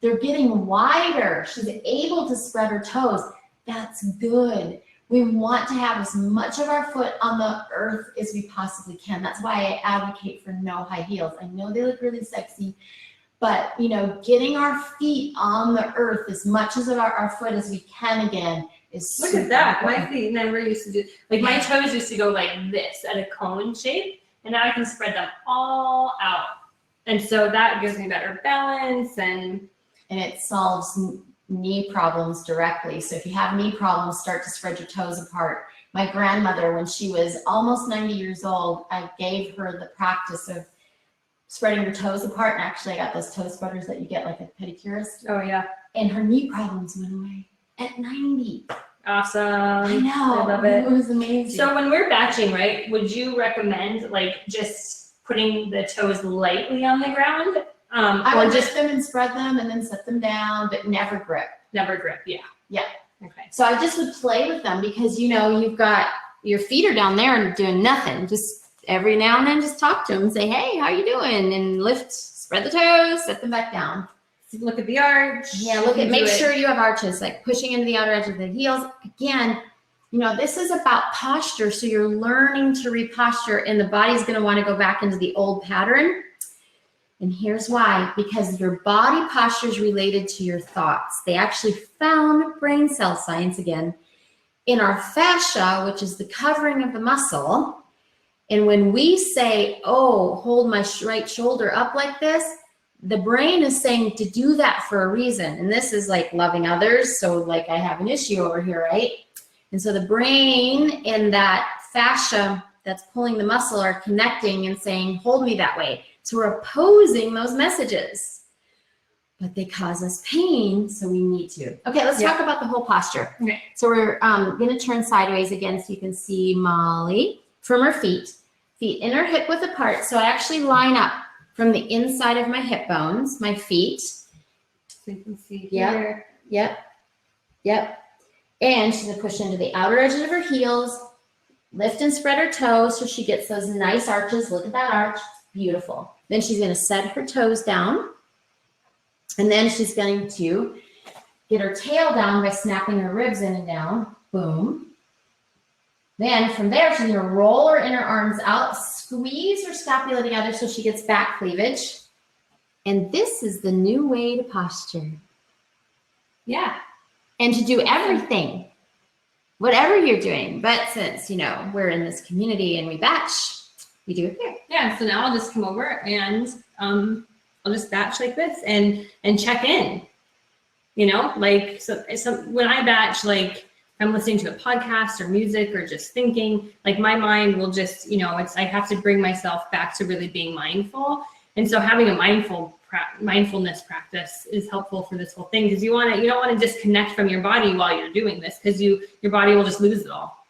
They're getting wider. She's able to spread her toes. That's good. We want to have as much of our foot on the earth as we possibly can. That's why I advocate for no high heels. I know they look really sexy, but getting our feet on the earth as much as our foot as we can again is Look super at that. My important. feet never used to do, like my toes used to go like this at a cone shape, and now I can spread them all out. And so that gives me better balance and it solves knee problems directly. So if you have knee problems, start to spread your toes apart. My grandmother, when she was almost 90 years old, I gave her the practice of spreading your toes apart. And actually I got those toe spreaders that you get like at pedicurist. oh yeah. And her knee problems went away at 90. Awesome. I know. I love it. It was amazing. So when we're batching, right, would you recommend like just putting the toes lightly on the ground? I Or would just lift them and spread them and then set them down, but never grip. never grip? Yeah. Yeah. Okay. So I just would play with them because, you know, you've got your feet are down there and doing nothing. Just every now and then just talk to them and say, hey, how you doing? And lift, spread the toes, set them back down. Look at the arch. Yeah, look at, Do make it. sure you have arches, like pushing into the outer edge of the heels. Again, you know, this is about posture. So you're learning to reposture and the body's going to want to go back into the old pattern. And here's why, because your body posture is related to your thoughts. They actually found brain cell science again in our fascia, which is the covering of the muscle. And when we say, oh, hold my right shoulder up like this, the brain is saying to do that for a reason. And this is like loving others. So like I have an issue over here, right? And so the brain and that fascia that's pulling the muscle are connecting and saying, hold me that way. So we're opposing those messages, but they cause us pain, so we need to. Okay, let's talk about the whole posture. Okay. So we're going to turn sideways again so you can see Molly from her feet. Feet inner hip width apart. So I actually line up from the inside of my hip bones, my feet. So you can see Yep. here. Yep. And she's going to push into the outer edges of her heels, lift and spread her toes so she gets those nice arches. Look at that arch. Beautiful. Then she's going to set her toes down. And then she's going to get her tail down by snapping her ribs in and down. Boom. Then from there, she's going to roll her inner arms out, squeeze her scapula together so she gets back cleavage. And this is the new way to posture. Yeah. And to do everything, whatever you're doing. But since, you know, we're in this community and we batch, we do it here. Yeah. So now I'll just come over and I'll just batch like this and check in. You know, like so when I batch, like I'm listening to a podcast or music or just thinking, like my mind will just, you know, I have to bring myself back to really being mindful. And so having a mindfulness practice is helpful for this whole thing because you don't want to disconnect from your body while you're doing this because your body will just lose it all.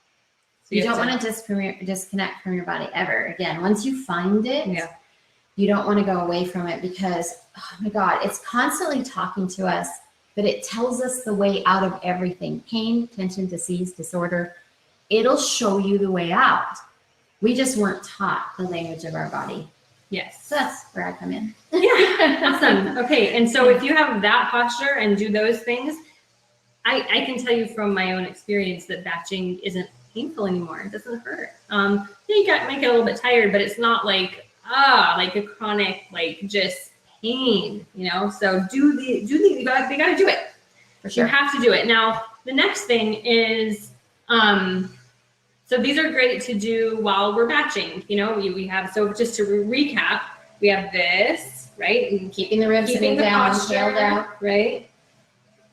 So You don't want to disconnect from your body ever. Again, once you find it, you don't want to go away from it because, oh my God, it's constantly talking to us, but it tells us the way out of everything. Pain, tension, disease, disorder. It'll show you the way out. We just weren't taught the language of our body. Yes. So that's where I come in. Yeah. Awesome. Okay. And so if you have that posture and do those things, I can tell you from my own experience that batching isn't painful anymore. It doesn't hurt. You might get a little bit tired, but it's not like a chronic, like just pain, you know? So you got to do it. For sure. You have to do it. Now, the next thing is, so these are great to do while we're batching, you know, we have, so just to recap, we have this, right? And Keeping the ribs sitting down, posture, tail down. right?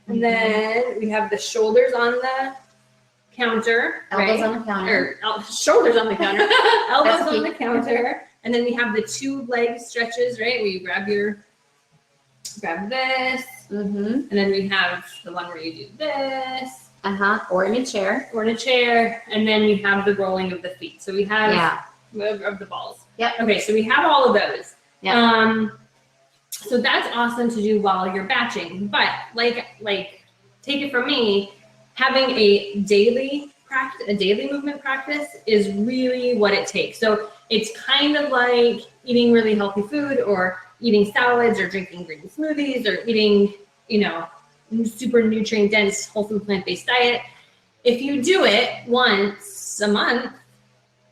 And then we have the shoulders on the counter, Elbows right? on the counter. Or shoulders on the counter, elbows That's on the counter. And then we have the 2 leg stretches, right? Where you grab this, Mm-hmm. and then we have the one where you do this, Or in a chair. or in a chair, and then we have the rolling of the feet. So we have of the balls. Yep. Okay, so we have all of those. Yep. So that's awesome to do while you're batching. But like take it from me, having a daily movement practice is really what it takes. So it's kind of like eating really healthy food or eating salads or drinking green smoothies or eating, you know, super nutrient dense, wholesome plant-based diet. If you do it once a month,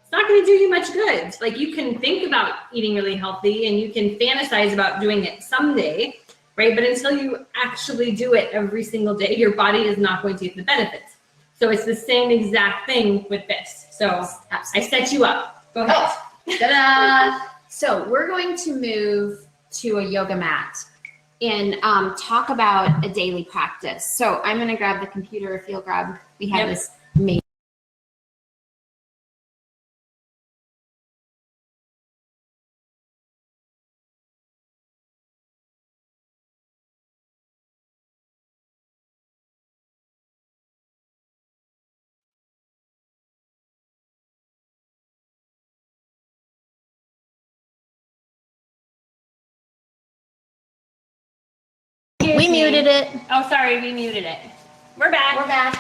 it's not going to do you much good. Like you can think about eating really healthy and you can fantasize about doing it someday, right? But until you actually do it every single day, your body is not going to get the benefits. So it's the same exact thing with this. So I set you up. Go ahead. Oh, ta-da! So we're going to move to a yoga mat and talk about a daily practice. So I'm going to grab the computer if you'll grab, we have this amazing. We muted it. Oh, sorry, we muted it. We're back. We're back.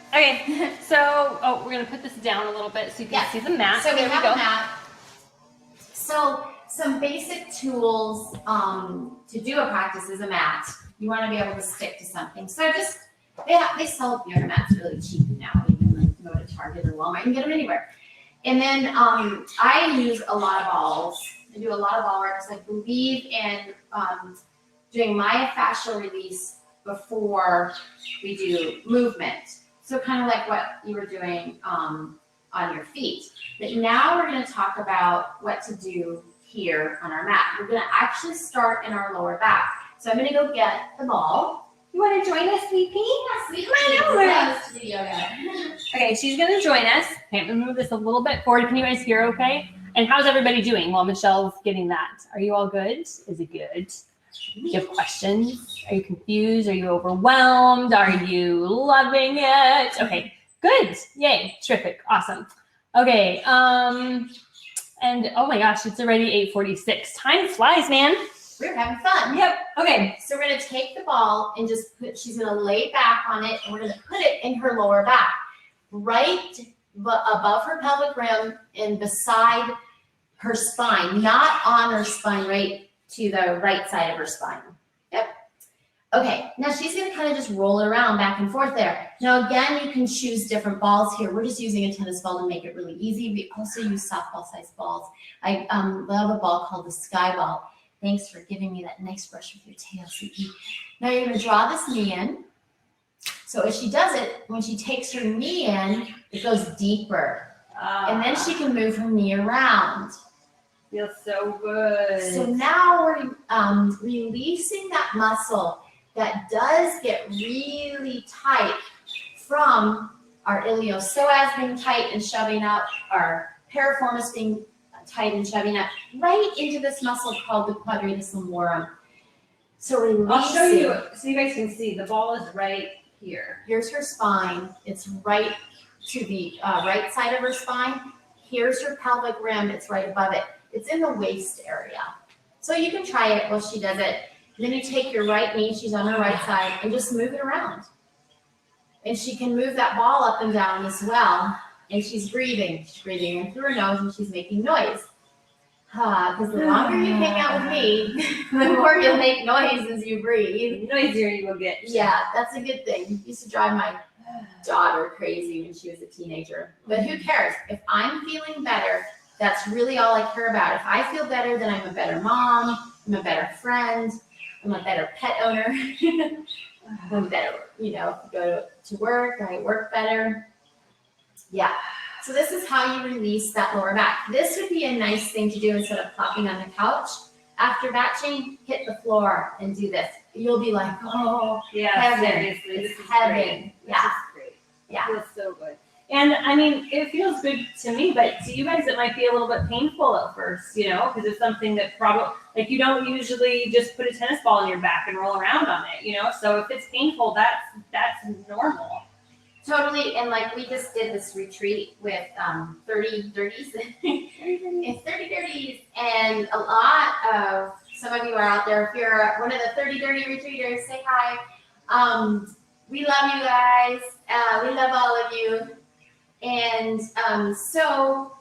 Okay, so we're gonna put this down a little bit so you can see the mat. So there we have a mat. So some basic tools to do a practice is a mat. You want to be able to stick to something. So just they sell yoga mats really cheap now. You can like go to Target or Walmart. You can get them anywhere. And then I use a lot of balls. I do a lot of ball work because I believe in doing myofascial release before we do movement. So kind of like what you were doing on your feet. But now we're going to talk about what to do here on our mat. We're going to actually start in our lower back. So I'm going to go get the ball. You want to join us, Sweet Pea? Yeah, Sweet Pea. Yoga. Okay, she's going to join us. Okay, I'm going to move this a little bit forward. Can you guys hear okay? And how's everybody doing while Michelle's getting that? Are you all good? Is it good? Do you have questions? Are you confused? Are you overwhelmed? Are you loving it? Okay, good. Yay, terrific, awesome. Okay, and oh my gosh, it's already 8:46. Time flies, man. We're having fun. Yep, okay. So we're going to take the ball and just she's going to lay back on it, and we're going to put it in her lower back, right above her pelvic rim and beside her spine, not on her spine, right to the right side of her spine. Yep. Okay, now she's going to kind of just roll it around back and forth there. Now again, you can choose different balls here. We're just using a tennis ball to make it really easy. We also use softball sized balls. I love a ball called the Sky Ball. Thanks for giving me that nice brush with your tail, Suki. Now you're going to draw this knee in. So as she does it, when she takes her knee in, it goes deeper. And then she can move her knee around. Feels so good. So now we're releasing that muscle that does get really tight from our iliopsoas being tight and shoving up, our piriformis being tight and shoving up, right into this muscle called the quadratus lumborum. So releasing. I'll show you so you guys can see. The ball is right here. Here's her spine. It's right to the right side of her spine. Here's her pelvic rim. It's right above it. It's in the waist area. So you can try it while she does it. And then you take your right knee, she's on her right side, and just move it around. And she can move that ball up and down as well. And she's breathing. She's breathing in through her nose, and she's making noise. Because the longer you hang out with me, the more you'll make noise as you breathe. The noisier you will get. Yeah, that's a good thing. It used to drive my daughter crazy when she was a teenager. But who cares? If I'm feeling better, that's really all I care about. If I feel better, then I'm a better mom, I'm a better friend, I'm a better pet owner. I'm better, go to work, I work better. Yeah. So this is how you release that lower back. This would be a nice thing to do instead of plopping on the couch. After batching, hit the floor and do this. You'll be like, oh, yeah, heaven. Seriously, It's this is heaven. great. Yeah. This is great. Yeah. It feels so good. And I mean, it feels good to me, but to you guys, it might be a little bit painful at first, because it's something that probably, like, you don't usually just put a tennis ball in your back and roll around on it, So if it's painful, that's normal. Totally, and like we just did this retreat with 30 dirties. It's 30 dirties, and a lot of, some of you are out there. If you're one of the 30 dirty retreaters, say hi. We love you guys. We love all of you. And so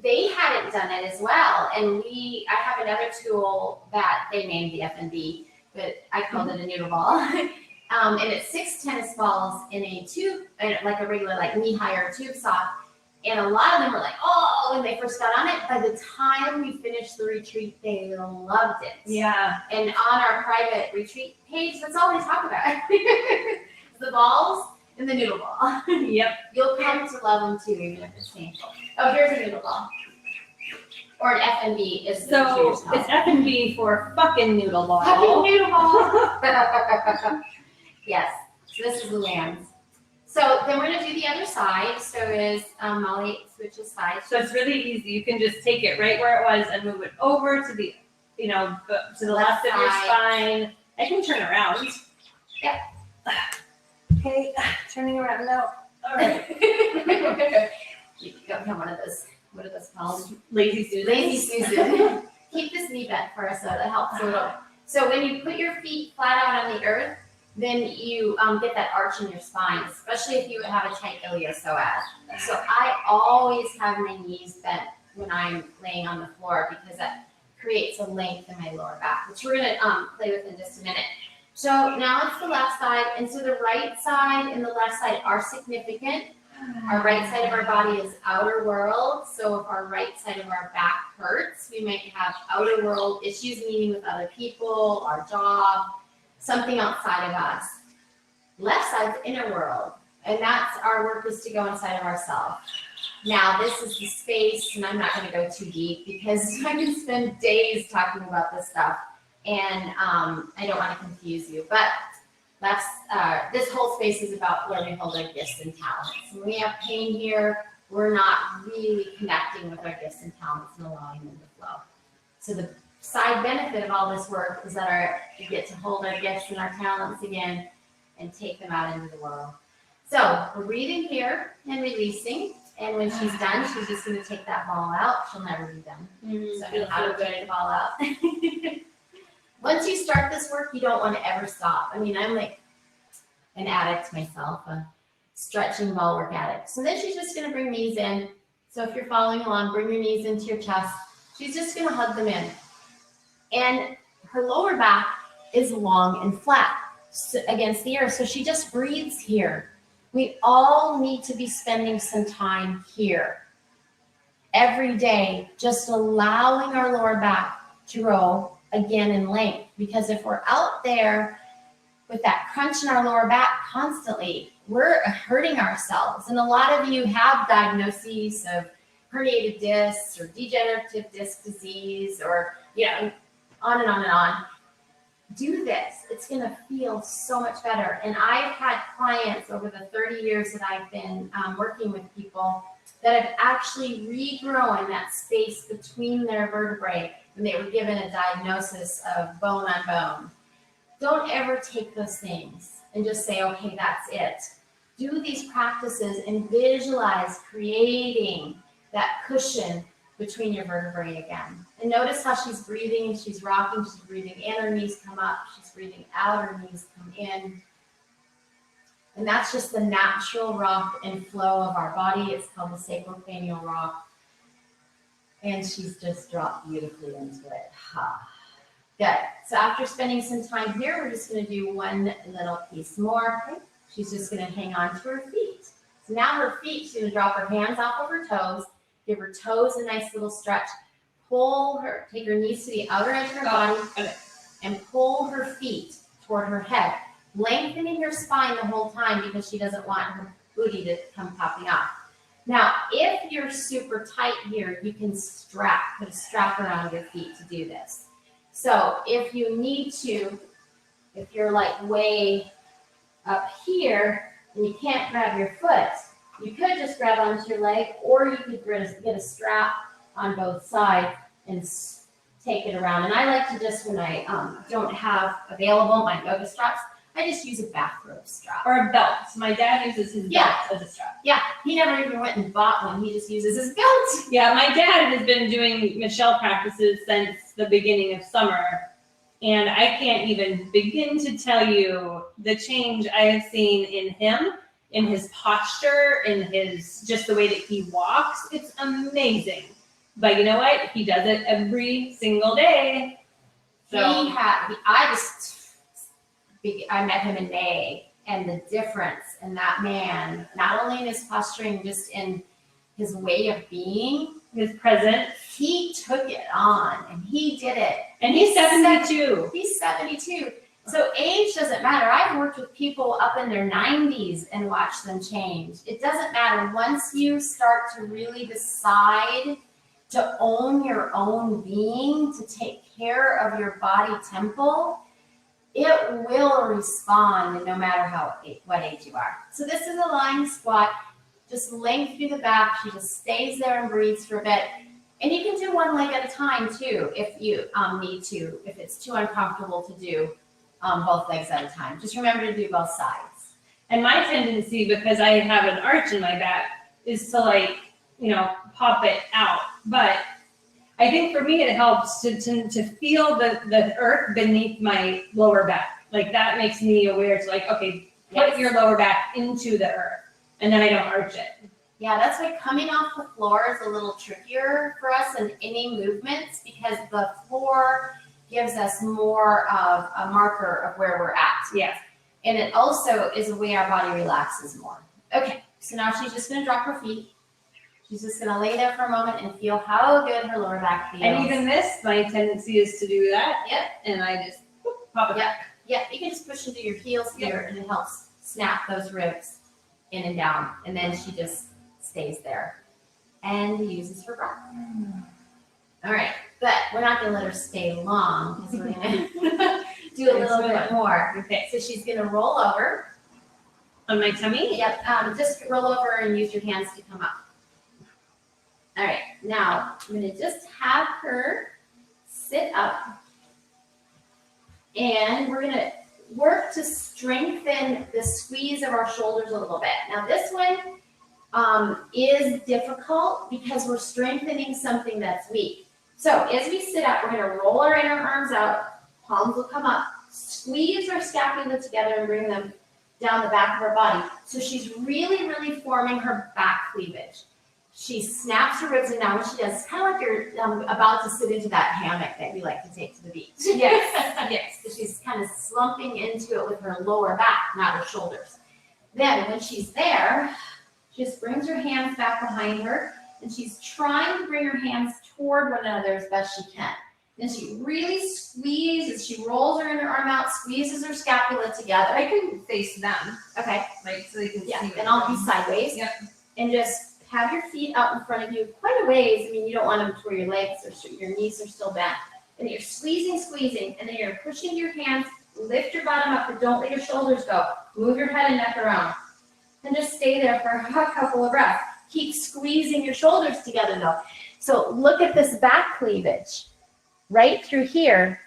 they hadn't done it as well. And I have another tool that they named the FNB, but I called it a noodle ball. And it's 6 tennis balls in a tube, like a regular, like knee-high or tube sock. And a lot of them were like, oh, when they first got on it. By the time we finished the retreat, they loved it. Yeah. And on our private retreat page, that's all we talk about. The balls in the noodle ball. Yep. You'll come to love them too, even if it's painful. Oh, here's a noodle ball. Or an F&B is So it's F&B for fucking noodle ball. Fucking noodle ball. Yes. So this is the lambs. So then we're gonna do the other side. So is Molly switches sides. So it's really easy. You can just take it right where it was and move it over to the, to the left of your spine. I can turn around. Yep. Okay, turning around now. All right. You don't have one of those. What are those called? Lazy Susan. Lazy Susan. Keep this knee bent for us so that helps a little. So when you put your feet flat out on the earth, then you get that arch in your spine, especially if you have a tight iliopsoas. So I always have my knees bent when I'm laying on the floor because that creates a length in my lower back, which we're going to play with in just a minute. So now it's the left side, and so the right side and the left side are significant. Our right side of our body is outer world, so if our right side of our back hurts, we might have outer world issues, meaning with other people, our job, something outside of us. Left side's inner world, and that's our work is to go inside of ourselves. Now, this is the space, and I'm not going to go too deep because I can spend days talking about this stuff, and I don't want to confuse you, but that's this whole space is about where we hold our gifts and talents. When we have pain here, we're not really connecting with our gifts and talents and allowing them to flow. So the side benefit of all this work is that we get to hold our gifts and our talents again and take them out into the world. So we're breathing here and releasing. And when she's done, she's just going to take that ball out. She'll never be done. So I know how to take the ball out. Once you start this work, you don't want to ever stop. I mean, I'm like an addict myself, a stretching ball work addict. So then she's just going to bring knees in. So if you're following along, bring your knees into your chest. She's just going to hug them in. And her lower back is long and flat against the earth. So she just breathes here. We all need to be spending some time here every day, just allowing our lower back to grow again in length. Because if we're out there with that crunch in our lower back constantly, we're hurting ourselves. And a lot of you have diagnoses of herniated discs or degenerative disc disease or, on and on and on. Do this. It's going to feel so much better. And I've had clients over the 30 years that I've been working with people that have actually regrown that space between their vertebrae when they were given a diagnosis of bone on bone. Don't ever take those things and just say, okay, that's it. Do these practices and visualize creating that cushion between your vertebrae again. And notice how she's breathing and she's rocking, she's breathing in, her knees come up, she's breathing out, her knees come in. And that's just the natural rock and flow of our body. It's called the sacrocranial rock. And she's just dropped beautifully into it. Good. So after spending some time here, we're just going to do one little piece more. Okay. She's just going to hang on to her feet. So now her feet, she's going to drop her hands off of her toes. Give her toes a nice little stretch. Take her knees to the outer edge of her body and pull her feet toward her head, lengthening her spine the whole time because she doesn't want her booty to come popping off. Now, if you're super tight here, you can put a strap around your feet to do this. So if you need to, if you're like way up here and you can't grab your foot, you could just grab onto your leg, or you could get a strap on both sides and take it around. And I like to just, when I don't have available my yoga straps, I just use a bathrobe strap. Or a belt. My dad uses his belt as a strap. Yeah, he never even went and bought one. He just uses his belt. Yeah, my dad has been doing Michelle practices since the beginning of summer. And I can't even begin to tell you the change I have seen in him, in his posture, in his just the way that he walks. It's amazing. But you know what? He does it every single day. So I met him in May, and the difference in that man, not only in his posturing, just in his way of being, his presence, he took it on and he did it. And he's 72. He's 72. So age doesn't matter. I've worked with people up in their 90s and watched them change. It doesn't matter. Once you start to really decide to own your own being, to take care of your body temple, it will respond no matter what age you are. So this is a lying squat. Just length through the back. She just stays there and breathes for a bit. And you can do one leg at a time too if you need to, if it's too uncomfortable to do both legs at a time. Just remember to do both sides. And my tendency, because I have an arch in my back, is to like, pop it out. But I think for me, it helps to feel the earth beneath my lower back. Like that makes me aware to like, okay, put your lower back into the earth, and then I don't arch it. Yeah, that's why coming off the floor is a little trickier for us in any movements, because the floor gives us more of a marker of where we're at. Yes. And it also is a way our body relaxes more. Okay, so now she's just gonna drop her feet. She's just gonna lay there for a moment and feel how good her lower back feels. And even this, my tendency is to do that. Yep. And I just pop it back. Yeah, you can just push into your heels here, and it helps snap those ribs in and down. And then she just stays there and uses her breath. All right, but we're not gonna let her stay long, because we're gonna do a little bit more. Okay. So she's gonna roll over. On my tummy? Yep, just roll over and use your hands to come up. All right, now I'm gonna just have her sit up, and we're gonna work to strengthen the squeeze of our shoulders a little bit. Now this one is difficult because we're strengthening something that's weak. So as we sit up, we're gonna roll our inner arms out, palms will come up, squeeze our scapula together and bring them down the back of her body. So she's really, really forming her back cleavage. She snaps her ribs, and now what she does, it's kind of like you're about to sit into that hammock that we like to take to the beach. Yes. Yes. So she's kind of slumping into it with her lower back, not her shoulders. Then when she's there, she just brings her hands back behind her, and she's trying to bring her hands toward one another as best she can. Then she really squeezes, she rolls her inner arm out, squeezes her scapula together. I can face them. Okay. Like so they can Yeah, see. and I'll be sideways. Yep. And just have your feet out in front of you quite a ways. I mean, you don't want them to where your legs or your knees are still bent. And you're squeezing, and then you're pushing your hands, lift your bottom up, but don't let your shoulders go. Move your head and neck around. And just stay there for a couple of breaths. Keep squeezing your shoulders together though. So look at this back cleavage right through here.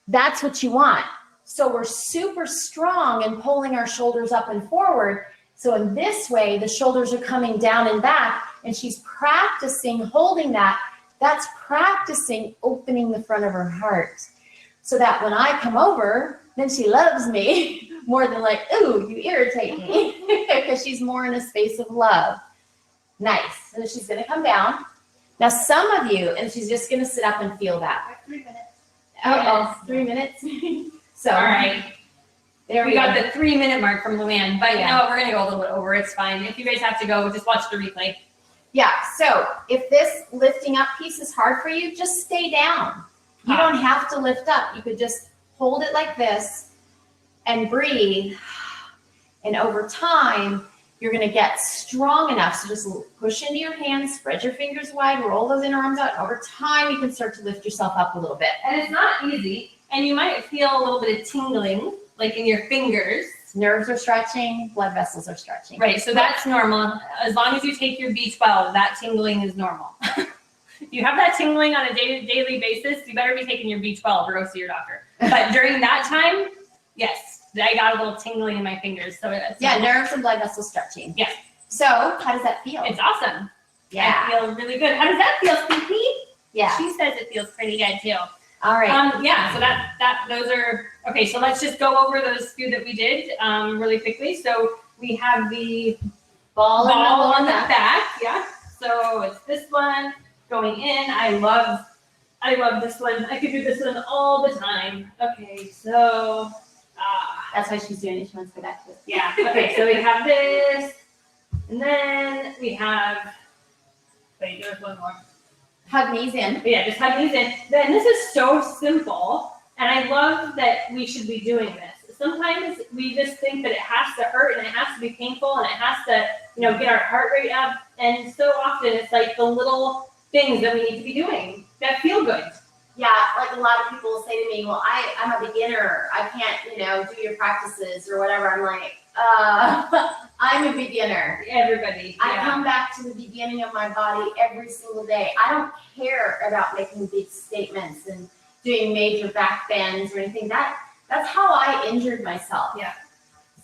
That's what you want. So we're super strong in pulling our shoulders up and forward. So in this way, the shoulders are coming down and back, and she's practicing holding that. That's practicing opening the front of her heart, so that when I come over, then she loves me more than like, ooh, you irritate me, because she's more in a space of love. Nice. So she's going to come down. Now some of you, and she's just going to sit up and feel that. 3 minutes. Oh, 3 minutes. So All right. there We we got go. the 3 minute mark from Luann, but Yeah. no, we're gonna go a little bit over. It's fine. If you guys have to go, just watch the replay. Yeah, so if this lifting up piece is hard for you, just stay down. You don't have to lift up. You could just hold it like this and breathe. And over time, you're gonna get strong enough. So just push into your hands, spread your fingers wide, roll those inner arms out. And over time, you can start to lift yourself up a little bit. And it's not easy, and you might feel a little bit of tingling, like in your fingers. Nerves are stretching, blood vessels are stretching. Right, so that's normal. As long as you take your B12, that tingling is normal. If you have that tingling on a daily basis, you better be taking your B12 or go see your doctor. But during that time, yes, I got a little tingling in my fingers. So it's Yeah, nerves and blood vessels stretching. Yeah. So how does that feel? It's awesome. Yeah. I feel really good. How does that feel, Stinky? Yeah. She says it feels pretty good too. All right. Yeah, so those are, okay, so let's just go over those few that we did really quickly. So we have the Ball on in the the lower back. back, yeah. So it's this one going in. I love this one. I could do this one all the time. Okay, so, That's why she's doing it. She wants to go back to this. yeah, okay, so we have this, and then we have, wait, there's one more. Hug knees in. But yeah, just hug these in. Then this is so simple. And I love that we should be doing this. Sometimes we just think that it has to hurt and it has to be painful and it has to, get our heart rate up. And so often it's like the little things that we need to be doing that feel good. Yeah, like a lot of people will say to me, well, I'm a beginner. I can't, do your practices or whatever. I'm like, I'm a beginner. Everybody. I come back to the beginning of my body every single day. I don't care about making big statements and doing major back bends or anything. That's how I injured myself. Yeah.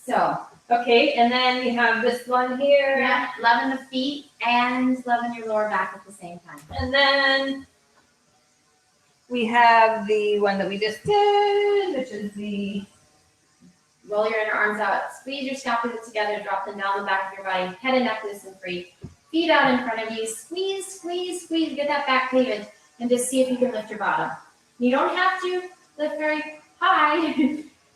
So. Okay, and then we have this one here. Yeah, loving the feet and loving your lower back at the same time. And then we have the one that we just did, which is the roll your inner arms out, squeeze your scapula together, drop them down the back of your body, head and neck loose and free. Feet out in front of you, squeeze, squeeze, squeeze, get that back pavement, and just see if you can lift your bottom. You don't have to lift very high,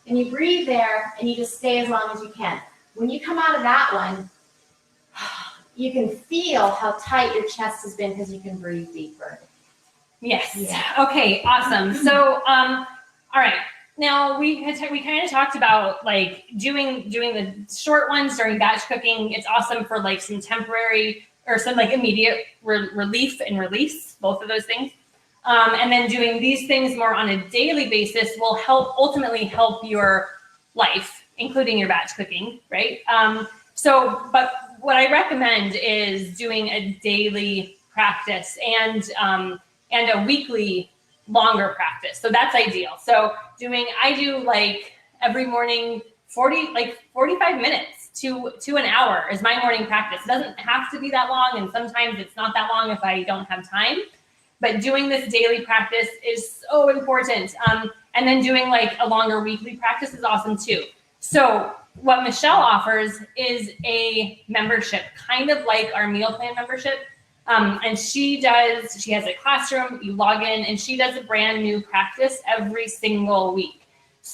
and you breathe there, and you just stay as long as you can. When you come out of that one, you can feel how tight your chest has been because you can breathe deeper. Yes. Yeah. Okay, awesome. So, all right. Now we kind of talked about like doing the short ones during batch cooking. It's awesome for like some temporary or some like immediate relief and release, both of those things. And then doing these things more on a daily basis will ultimately help your life, including your batch cooking, right? But what I recommend is doing a daily practice and a weekly longer practice. So that's ideal. So I do like every morning 45 minutes to an hour is my morning practice. It doesn't have to be that long, and sometimes it's not that long if I don't have time. But doing this daily practice is so important. And then doing like a longer weekly practice is awesome too. So what Michelle offers is a membership, kind of like our meal plan membership. And she has a classroom, you log in, and she does a brand new practice every single week.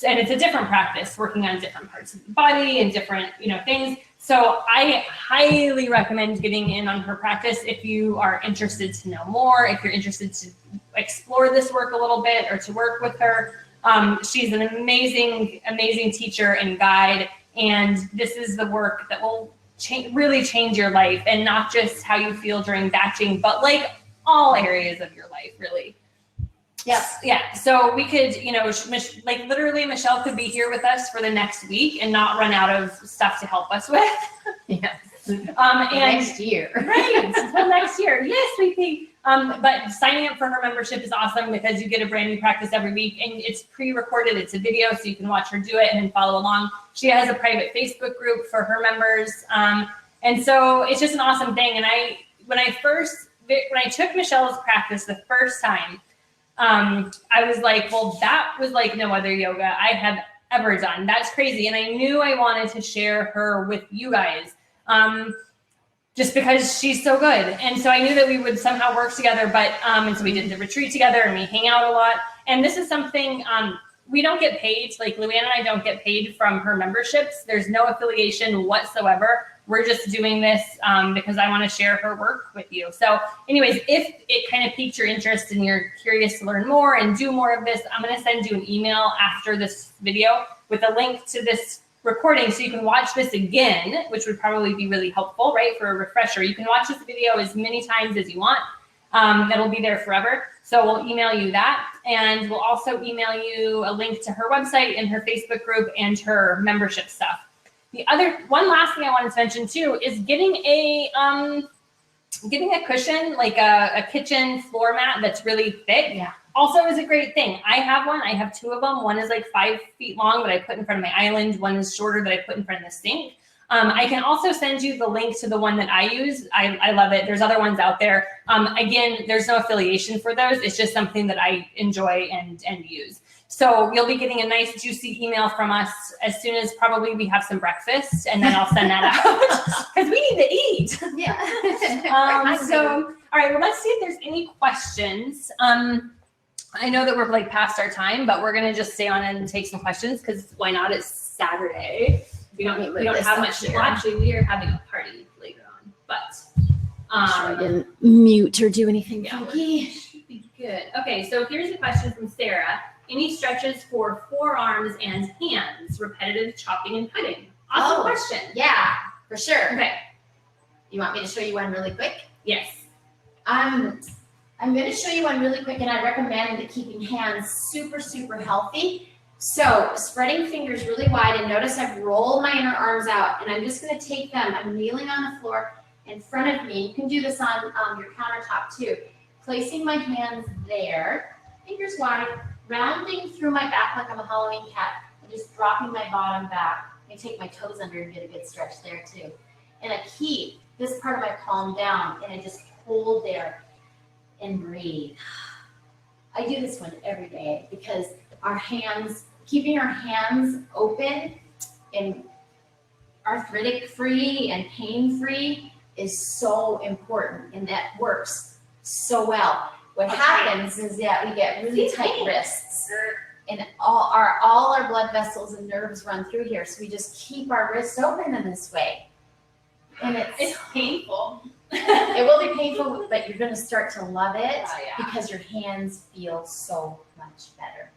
And it's a different practice, working on different parts of the body and different, things. So I highly recommend getting in on her practice if you are interested to know more, if you're interested to explore this work a little bit or to work with her. She's an amazing, amazing teacher and guide. And this is the work that will really change your life, and not just how you feel during batching, but like all areas of your life, really. Yes. Yeah. So we could, like literally Michelle could be here with us for the next week and not run out of stuff to help us with. Yes. And next year. Right. Until next year. Yes, we think. But signing up for her membership is awesome because you get a brand new practice every week, and it's pre-recorded. It's a video, so you can watch her do it and then follow along. She has a private Facebook group for her members. And so it's just an awesome thing. And when I took Michelle's practice the first time, I was like, well, that was like no other yoga I have ever done. That's crazy. And I knew I wanted to share her with you guys. Just because she's so good. And so I knew that we would somehow work together, and so we did the retreat together and we hang out a lot. And this is something, we don't get paid, like Luann and I don't get paid from her memberships. There's no affiliation whatsoever. We're just doing this because I want to share her work with you. So anyways, if it kind of piqued your interest and you're curious to learn more and do more of this, I'm going to send you an email after this video with a link to this recording so you can watch this again, which would probably be really helpful, right? For a refresher. You can watch this video as many times as you want. That'll be there forever. So we'll email you that. And we'll also email you a link to her website and her Facebook group and her membership stuff. One last thing I wanted to mention too is getting a cushion, like a kitchen floor mat that's really thick. Yeah. Also is a great thing. I have one. I have two of them. One is like 5 feet long that I put in front of my island. One is shorter that I put in front of the sink. I can also send you the link to the one that I use. I love it. There's other ones out there. Again, there's no affiliation for those. It's just something that I enjoy and use. So you'll be getting a nice juicy email from us as soon as probably we have some breakfast, and then I'll send that out because we need to eat. Yeah. All right, well, let's see if there's any questions. I know that we're like past our time, but we're gonna just stay on and take some questions because why not? It's Saturday. We don't have much. Well, actually, we are having a party later on, but I didn't mute or do anything yeah, funky. should be good. Okay, so here's a question from Sarah. any stretches for forearms and hands, repetitive chopping and cutting? Awesome question. Yeah, for sure. Okay. You want me to show you one really quick? Yes. I'm going to show you one really quick, and I recommend keeping hands super, super healthy. So spreading fingers really wide, and notice I've rolled my inner arms out, and I'm just going to take them. I'm kneeling on the floor in front of me. You can do this on your countertop too. Placing my hands there, fingers wide, rounding through my back like I'm a Halloween cat, and just dropping my bottom back. I take my toes under and get a good stretch there too. And I keep this part of my palm down, and I just hold there and breathe. I do this one every day because our hands, keeping our hands open and arthritic free and pain free is so important, and that works so well. What happens is that we get really tight wrists, and all our blood vessels and nerves run through here. So we just keep our wrists open in this way. And It's painful. it will be painful, but you're going to start to love it Oh, yeah. because your hands feel so much better.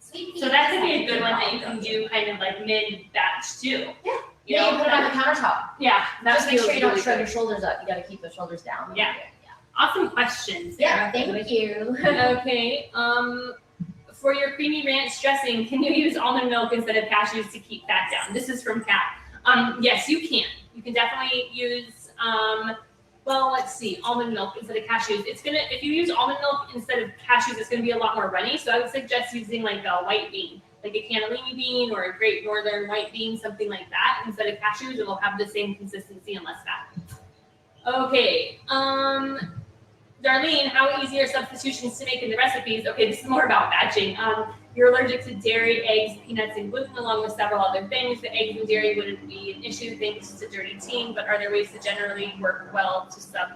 Sweet So that could be a good one that you can do kind of like mid-batch too. Yeah. You You know, can put it on the countertop. yeah, that Just make feels sure you don't really shrug good. your shoulders up. You got to keep the shoulders down. Yeah. Awesome questions, Yeah, Sarah. thank you. Okay. For your creamy ranch dressing, can you use almond milk instead of cashews to keep fat down? This is from Kat. Yes, you can. You can definitely use, well, let's see, almond milk instead of cashews. It's gonna, if you use almond milk instead of cashews, it's gonna be a lot more runny. So I would suggest using like a white bean, like a cannellini bean or a Great Northern white bean, something like that, instead of cashews. It will have the same consistency and less fat. Okay. Darlene, how easy are substitutions to make in the recipes? Okay, this is more about batching. You're allergic to dairy, eggs, peanuts, and gluten, along with several other things. The eggs and dairy wouldn't be an issue thanks to Dirty Teen, but are there ways to generally work well to sub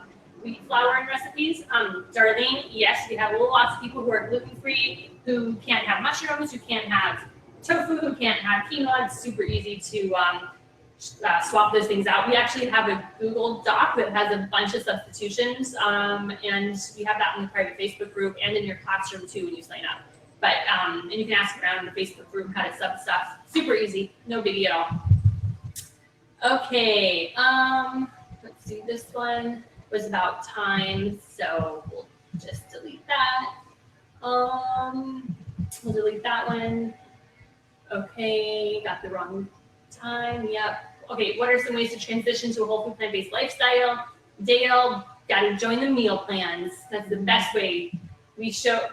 wheat flour in recipes? Darlene, yes, we have lots of people who are gluten-free, who can't have mushrooms, who can't have tofu, who can't have quinoa. It's super easy to swap those things out. We actually have a Google Doc that has a bunch of substitutions, and we have that in the private Facebook group and in your classroom too when you sign up. But and you can ask around in the Facebook group how to sub stuff. Super easy, no biggie at all. Okay, let's see. This one was about time, so we'll just delete that. We'll delete that one. Okay, got the wrong time. Yep. Okay, what are some ways to transition to a whole food plant-based lifestyle? Dale, gotta join the meal plans. That's the best way.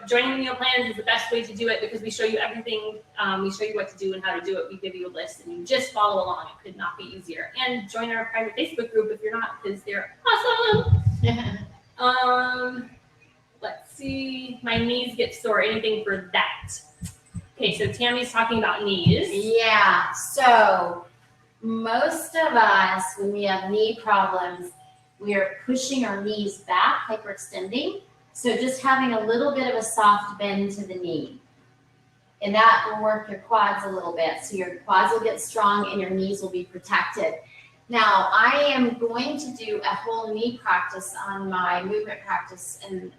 Joining the meal plans is the best way to do it because we show you everything. We show you what to do and how to do it. We give you a list and you just follow along. It could not be easier. And join our private Facebook group if you're not, because they're awesome. Let's see. My knees get sore. Anything for that? Okay, so Tammy's talking about knees. Yeah, so most of us, when we have knee problems, we are pushing our knees back, hyperextending. So just having a little bit of a soft bend to the knee. And that will work your quads a little bit. So your quads will get strong and your knees will be protected. Now, I am going to do a whole knee practice on my movement practice in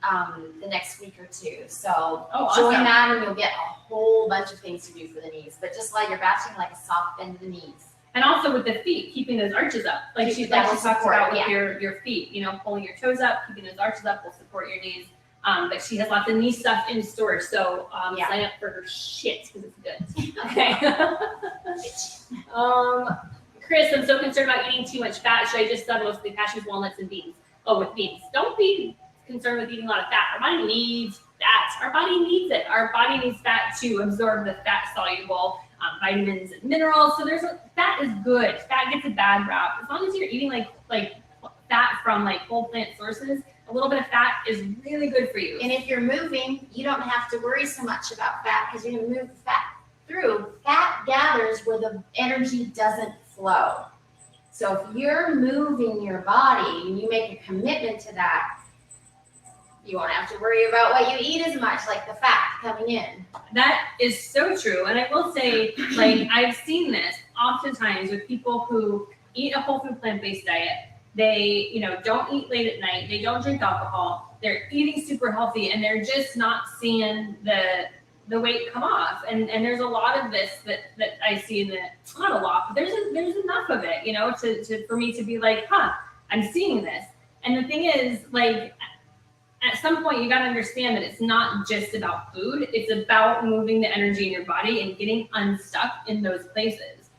the next week or two. So join that and you'll get a whole bunch of things to do for the knees. But just while you're batching, like a soft bend to the knees. And also with the feet, keeping those arches up. Like she talks about with your feet, you know, pulling your toes up, keeping those arches up will support your knees. But she has lots of knee stuff in store. So sign up for her shit because it's good. Okay. Chris, I'm so concerned about eating too much fat. Should I just sub mostly cashews, walnuts, and beans? Oh, with beans. Don't be concerned with eating a lot of fat. Our body needs fat. Our body needs it. Our body needs fat to absorb the fat-soluble vitamins and minerals. So fat is good. Fat gets a bad rap. As long as you're eating like fat from like whole plant sources, a little bit of fat is really good for you. And if you're moving, you don't have to worry so much about fat because you're going to move the fat through. Fat gathers where the energy doesn't flow. So if you're moving your body and you make a commitment to that, you won't have to worry about what you eat as much, like the fat coming in. That is so true. And I will say, like, I've seen this oftentimes with people who eat a whole food plant-based diet. They, don't eat late at night. They don't drink alcohol. They're eating super healthy and they're just not seeing the the weight come off. And there's a lot of this that I see in the, not a lot, but there's enough of it, you know, for me to be like, I'm seeing this. And the thing is, like, at some point you got to understand that it's not just about food. It's about moving the energy in your body and getting unstuck in those places.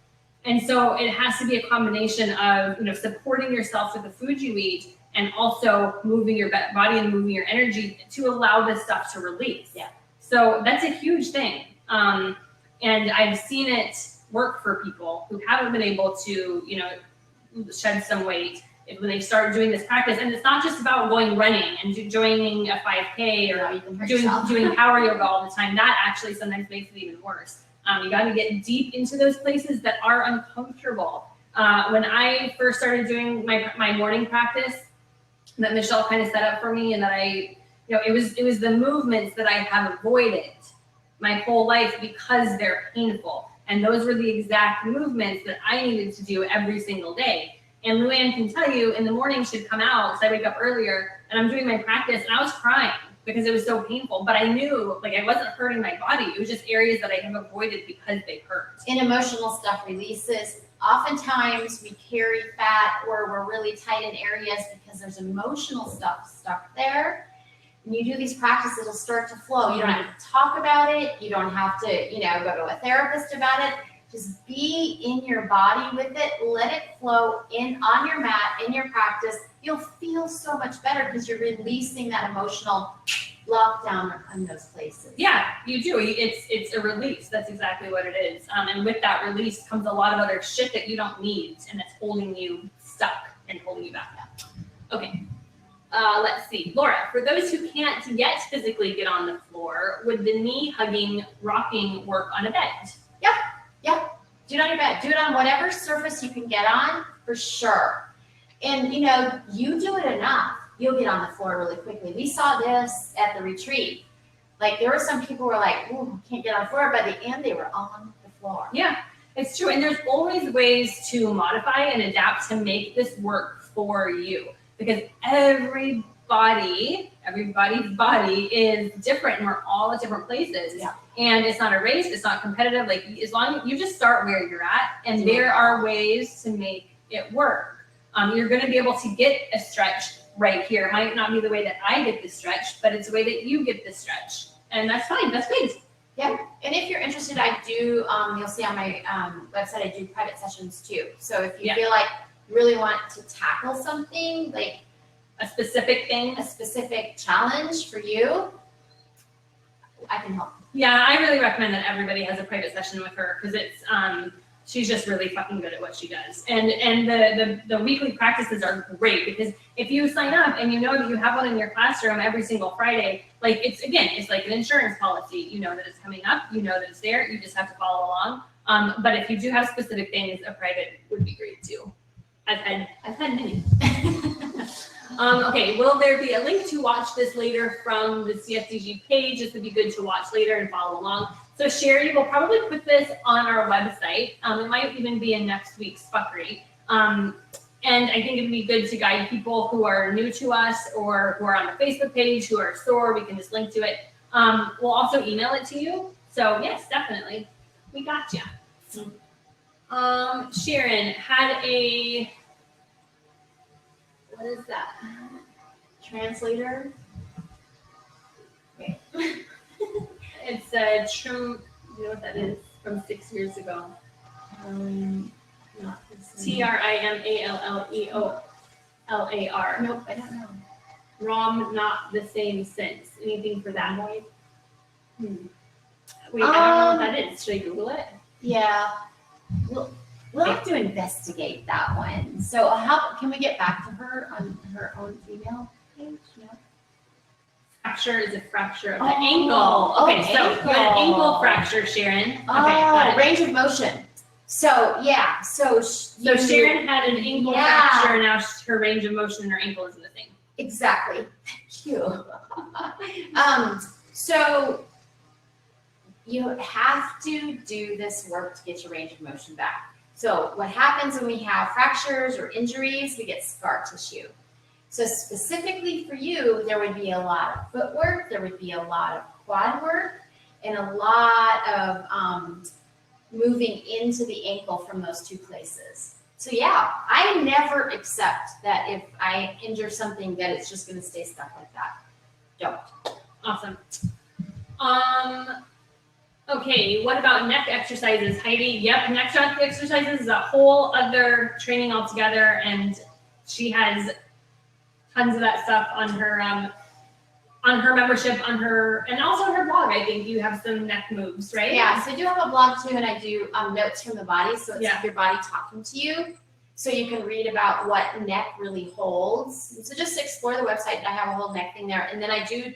And so it has to be a combination of, you know, supporting yourself with the food you eat and also moving your body and moving your energy to allow this stuff to release. Yeah. So that's a huge thing. And I've seen it work for people who haven't been able to, you know, shed some weight when they start doing this practice. And it's not just about going running and joining a 5K or doing power yoga all the time. That actually sometimes makes it even worse. You got to get deep into those places that are uncomfortable. When I first started doing my morning practice that Michelle kind of set up for me, and that it was the movements that I have avoided my whole life because they're painful. And those were the exact movements that I needed to do every single day. And Luann can tell you, in the morning she'd come out, because I wake up earlier, and I'm doing my practice, and I was crying because it was so painful. But I knew, like, I wasn't hurting my body. It was just areas that I have avoided because they hurt. And emotional stuff releases. Oftentimes we carry fat or we're really tight in areas because there's emotional stuff stuck there. When you do these practices, it'll start to flow. You don't have to talk about it. You don't have to, you know, go to a therapist about it. Just be in your body with it. Let it flow on your mat, in your practice. You'll feel so much better because you're releasing that emotional lockdown in those places. Yeah, you do. It's a release. That's exactly what it is. And with that release comes a lot of other shit that you don't need and that's holding you stuck and holding you back. Okay. Let's see. Laura, for those who can't yet physically get on the floor, would the knee hugging, rocking work on a bed? Yep. Do it on your bed. Do it on whatever surface you can get on, for sure. And, you know, you do it enough, you'll get on the floor really quickly. We saw this at the retreat. Like, there were some people who were like, ooh, can't get on the floor. By the end, they were on the floor. Yeah, it's true. And there's always ways to modify and adapt to make this work for you. Because everybody's body is different, and we're all at different places. Yeah. And it's not a race, it's not competitive. Like, as long as you just start where you're at, and there are ways to make it work. You're going to be able to get a stretch right here. It might not be the way that I get the stretch, but it's the way that you get the stretch, and that's fine. That's good. Yeah. And if you're interested, I do. You'll see on my website, I do private sessions too. So if you feel like you really want to tackle something, like a specific thing, a specific challenge for you, I can help. Yeah, I really recommend that everybody has a private session with her, because it's she's just really fucking good at what she does. And the weekly practices are great, because if you sign up and you know that you have one in your classroom every single Friday, like, it's like an insurance policy. You know that it's coming up, you know that it's there, you just have to follow along. But if you do have specific things, a private would be great too. I've had many. Okay, will there be a link to watch this later from the CSDG page? This would be good to watch later and follow along. So Sherry will probably put this on our website. It might even be in next week's Fuckery. And I think it'd be good to guide people who are new to us or who are on the Facebook page, who are sore. We can just link to it. We'll also email it to you. So yes, definitely. We got you. Sharon had a, what is that? Translator. Okay. It's a you know what that is, from 6 years ago. TRIMALLEOLAR. Nope, I don't know. ROM, not the same since. Anything for that? Wait, I don't know what that is. Should I Google it? Yeah. We'll have to investigate that one. So can we get back to her on her own email page? No. Fracture is a fracture of the ankle. Okay, so you have an ankle fracture, Sharon. Okay, got it. Range of motion. So yeah, so Sharon had an ankle fracture. Now her range of motion in her ankle isn't the same. Exactly. Thank you. So you have to do this work to get your range of motion back. So what happens when we have fractures or injuries? We get scar tissue. So specifically for you, there would be a lot of footwork, there would be a lot of quad work, and a lot of moving into the ankle from those two places. So yeah, I never accept that if I injure something that it's just going to stay stuck like that. Don't. Awesome. Okay, what about neck exercises, Heidi? Yep, neck exercises is a whole other training altogether, and she has tons of that stuff on her membership, and also her blog. I think you have some neck moves, right? Yeah, so I do have a blog too, and I do notes from the body, so it's like your body talking to you. So you can read about what neck really holds. So just explore the website. I have a whole neck thing there. And then I do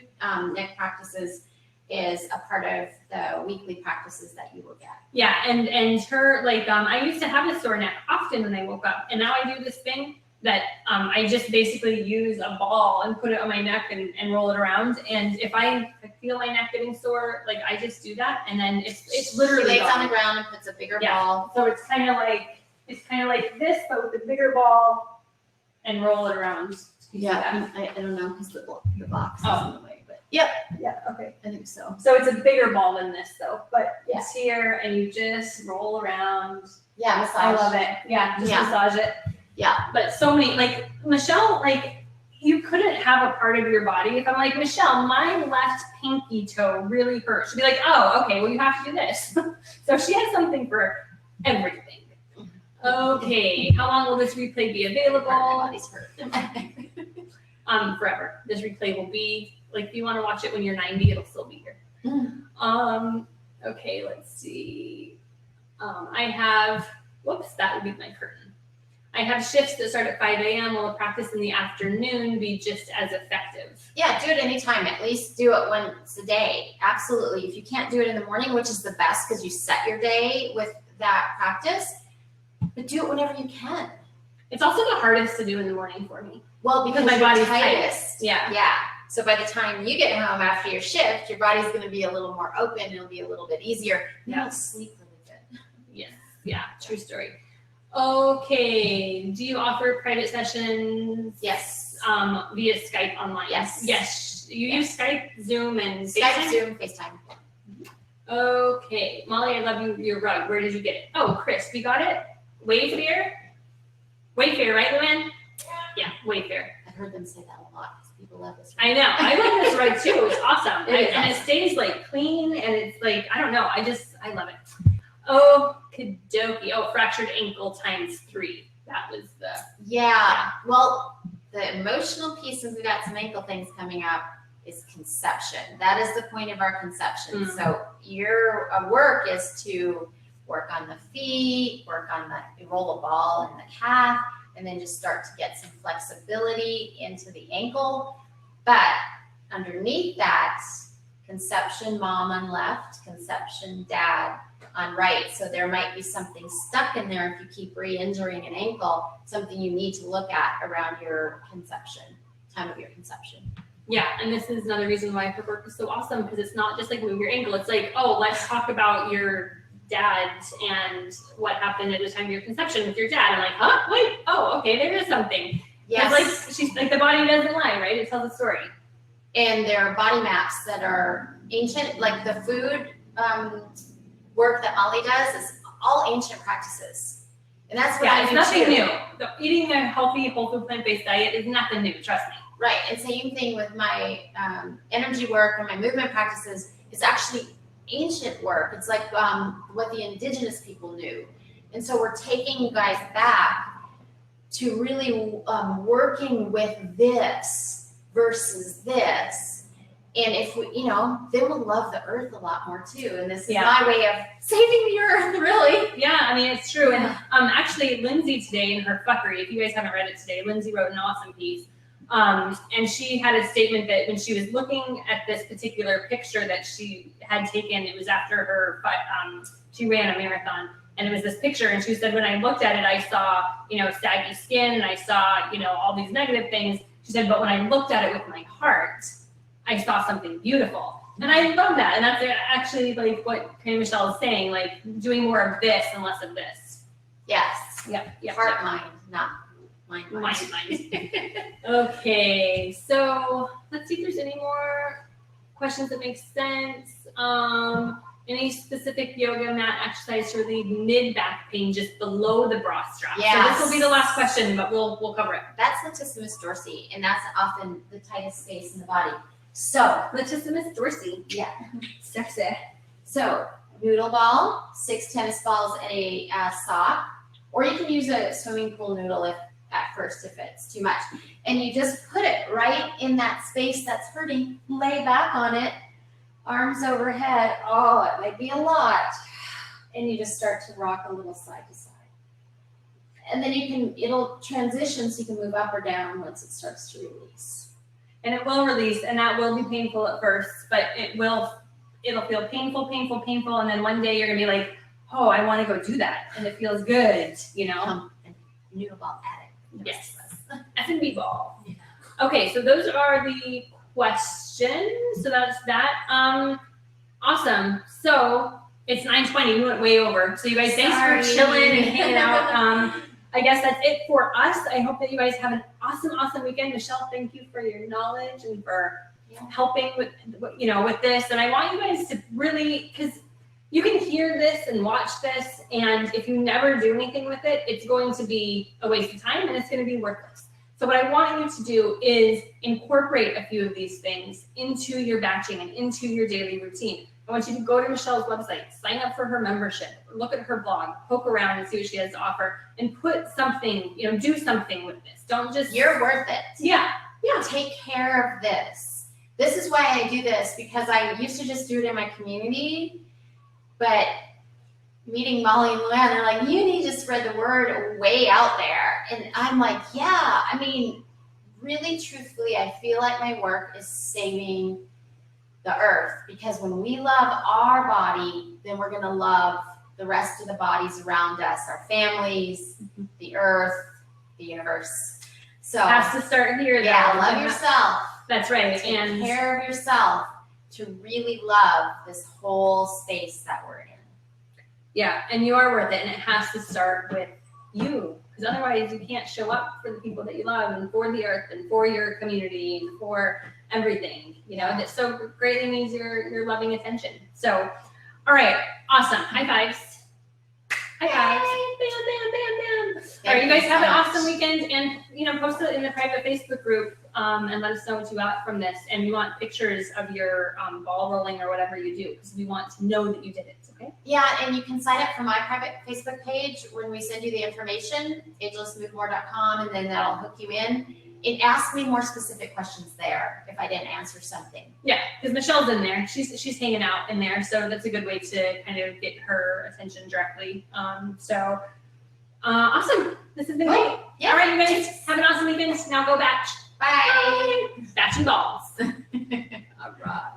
neck practices is a part of the weekly practices that you will get. Yeah, and her, like, I used to have a sore neck often when I woke up, and now I do this thing that I just basically use a ball and put it on my neck and roll it around. And if I feel my neck getting sore, like, I just do that, and then it's literally She lays on the ground and puts a bigger ball. So it's kind of like this, but with a bigger ball, and roll it around. Yeah, I don't know because the box is in the way, but Yeah, okay. I think so. So it's a bigger ball than this, though, but Yeah. it's here, and you just roll around. Yeah, massage. I love it. Yeah, just massage it. Yeah. But so many, like, Michelle, like, you couldn't have a part of your body. If I'm like, Michelle, my left pinky toe really hurts, she'd be like, oh, okay, well, you have to do this. So she has something for everything. Okay, how long will this replay be available? My body's hurt. Forever. This replay will be, like, if you want to watch it when you're 90, it'll still be here. Okay, let's see. I have, whoops, that would be my curtain. I have shifts that start at 5 a.m. Will a practice in the afternoon be just as effective? Yeah, do it anytime. At least do it once a day. Absolutely. If you can't do it in the morning, which is the best because you set your day with that practice, but do it whenever you can. It's also the hardest to do in the morning for me. Well, because my your body's tightest. Yeah. Yeah. So by the time you get home after your shift, your body's going to be a little more open. It'll be a little bit easier. You don't sleep really good. Yes. Yeah. True story. Okay. Do you offer private sessions? Yes. Via Skype online? Yes. Yes. You use Skype, Zoom, and Skype, FaceTime? Zoom, FaceTime. Okay. Molly, I love your rug. Where did you get it? Oh, Chris, we got it? Wayfair? Wayfair, right, Luann? Yeah, Wayfair. I've heard them say that a lot because people love this. I know. I love this rug too. It's awesome. It it stays like clean, and it's like, I don't know. I love it. Oh, kadokie. Oh, fractured ankle ×3. That was the. Yeah. Well, the emotional piece, since we got some ankle things coming up, is conception. That is the point of our conception. Mm-hmm. So your work is to work on the feet, work on the roll a ball in the calf, and then just start to get some flexibility into the ankle. But underneath that, conception mom on left, conception dad on right. So there might be something stuck in there if you keep re-injuring an ankle, something you need to look at around your conception, time of your conception. Yeah, and this is another reason why her work is so awesome, because it's not just like move your ankle. It's like, oh, let's talk about your dad and what happened at the time of your conception with your dad. I'm like, huh? Wait, oh, okay, there is something. Yes. Like, she's like, the body doesn't lie, right? It tells a story. And there are body maps that are ancient, like the food work that Molly does is all ancient practices. And that's what I it's do nothing too. new. Eating a healthy, whole food, plant-based diet is nothing new, trust me. Right, and same thing with my energy work and my movement practices. It's actually ancient work. It's like what the indigenous people knew. And so we're taking you guys back to really working with this versus this. And if we, then we'll love the earth a lot more too. And this is my way of saving the earth, really. Yeah, I mean, it's true. And actually, Lindsay today in her fuckery, if you guys haven't read it today, Lindsay wrote an awesome piece. And she had a statement that when she was looking at this particular picture that she had taken, it was after her, she ran a marathon, and it was this picture. And she said, when I looked at it, I saw, saggy skin, and I saw, all these negative things. She said, but when I looked at it with my heart, I saw something beautiful. And I love that. And that's actually like what kind of Michelle is saying, like doing more of this and less of this. Yes. Yep. Heart, mind, not mind. Okay, so let's see if there's any more questions that make sense? Any specific yoga mat exercise to relieve mid back pain just below the bra strap? Yes. So this will be the last question, but we'll cover it. That's latissimus dorsi, and that's often the tightest space in the body. So, Latissimus dorsi. yeah. Sexy. So, noodle ball, 6 tennis balls, and a sock, or you can use a swimming pool noodle if it's too much. And you just put it right in that space that's hurting, lay back on it, arms overhead. Oh, it might be a lot. And you just start to rock a little side to side. And then it'll transition so you can move up or down once it starts to release. And it will release, and that will be painful at first, but it'll feel painful, and then one day you're gonna be like, oh, I want to go do that, and it feels good, you know. And noodle ball at it. Yes. F&B ball. Yeah. Okay, so those are the questions. So that's that. Awesome. So it's 9:20. We went way over. So you guys, thanks for chilling and hanging out. I guess that's it for us. I hope that you guys have an awesome weekend. Michelle, thank you for your knowledge and for helping with this. And I want you guys to really, because you can hear this and watch this, and if you never do anything with it, it's going to be a waste of time and it's going to be worthless. So what I want you to do is incorporate a few of these things into your batching and into your daily routine. I want you to go to Michelle's website, sign up for her membership, look at her blog, poke around and see what she has to offer, and put something, do something with this. Don't just... You're worth it. Yeah. Take care of this. This is why I do this, because I used to just do it in my community, but meeting Molly and Luann, they're like, you need to spread the word way out there. And I'm like, yeah, I mean, really truthfully, I feel like my work is saving the earth, because when we love our body, then we're going to love the rest of the bodies around us, our families, the earth, the universe. So it has to start here. Yeah, love yourself. That's right. Take care of yourself to really love this whole space that we're in. Yeah, and you are worth it, and it has to start with you, because otherwise you can't show up for the people that you love and for the earth and for your community and for everything, that so greatly needs your loving attention. So, all right, awesome. High fives. High fives. Bam, bam, bam, bam. All right, you guys have an awesome weekend, and post it in the private Facebook group and let us know what you got from this. And we want pictures of your ball rolling or whatever you do, because we want to know that you did it. Okay? Yeah, and you can sign up for my private Facebook page when we send you the information, agelessmovemore.com, and then that'll hook you in. It asks me more specific questions there if I didn't answer something. Yeah, because Michelle's in there. She's hanging out in there, so that's a good way to kind of get her attention directly. Awesome. This has been great. Yeah. All right, you guys, have an awesome weekend. Now go batch. Bye. Batch and balls. All right.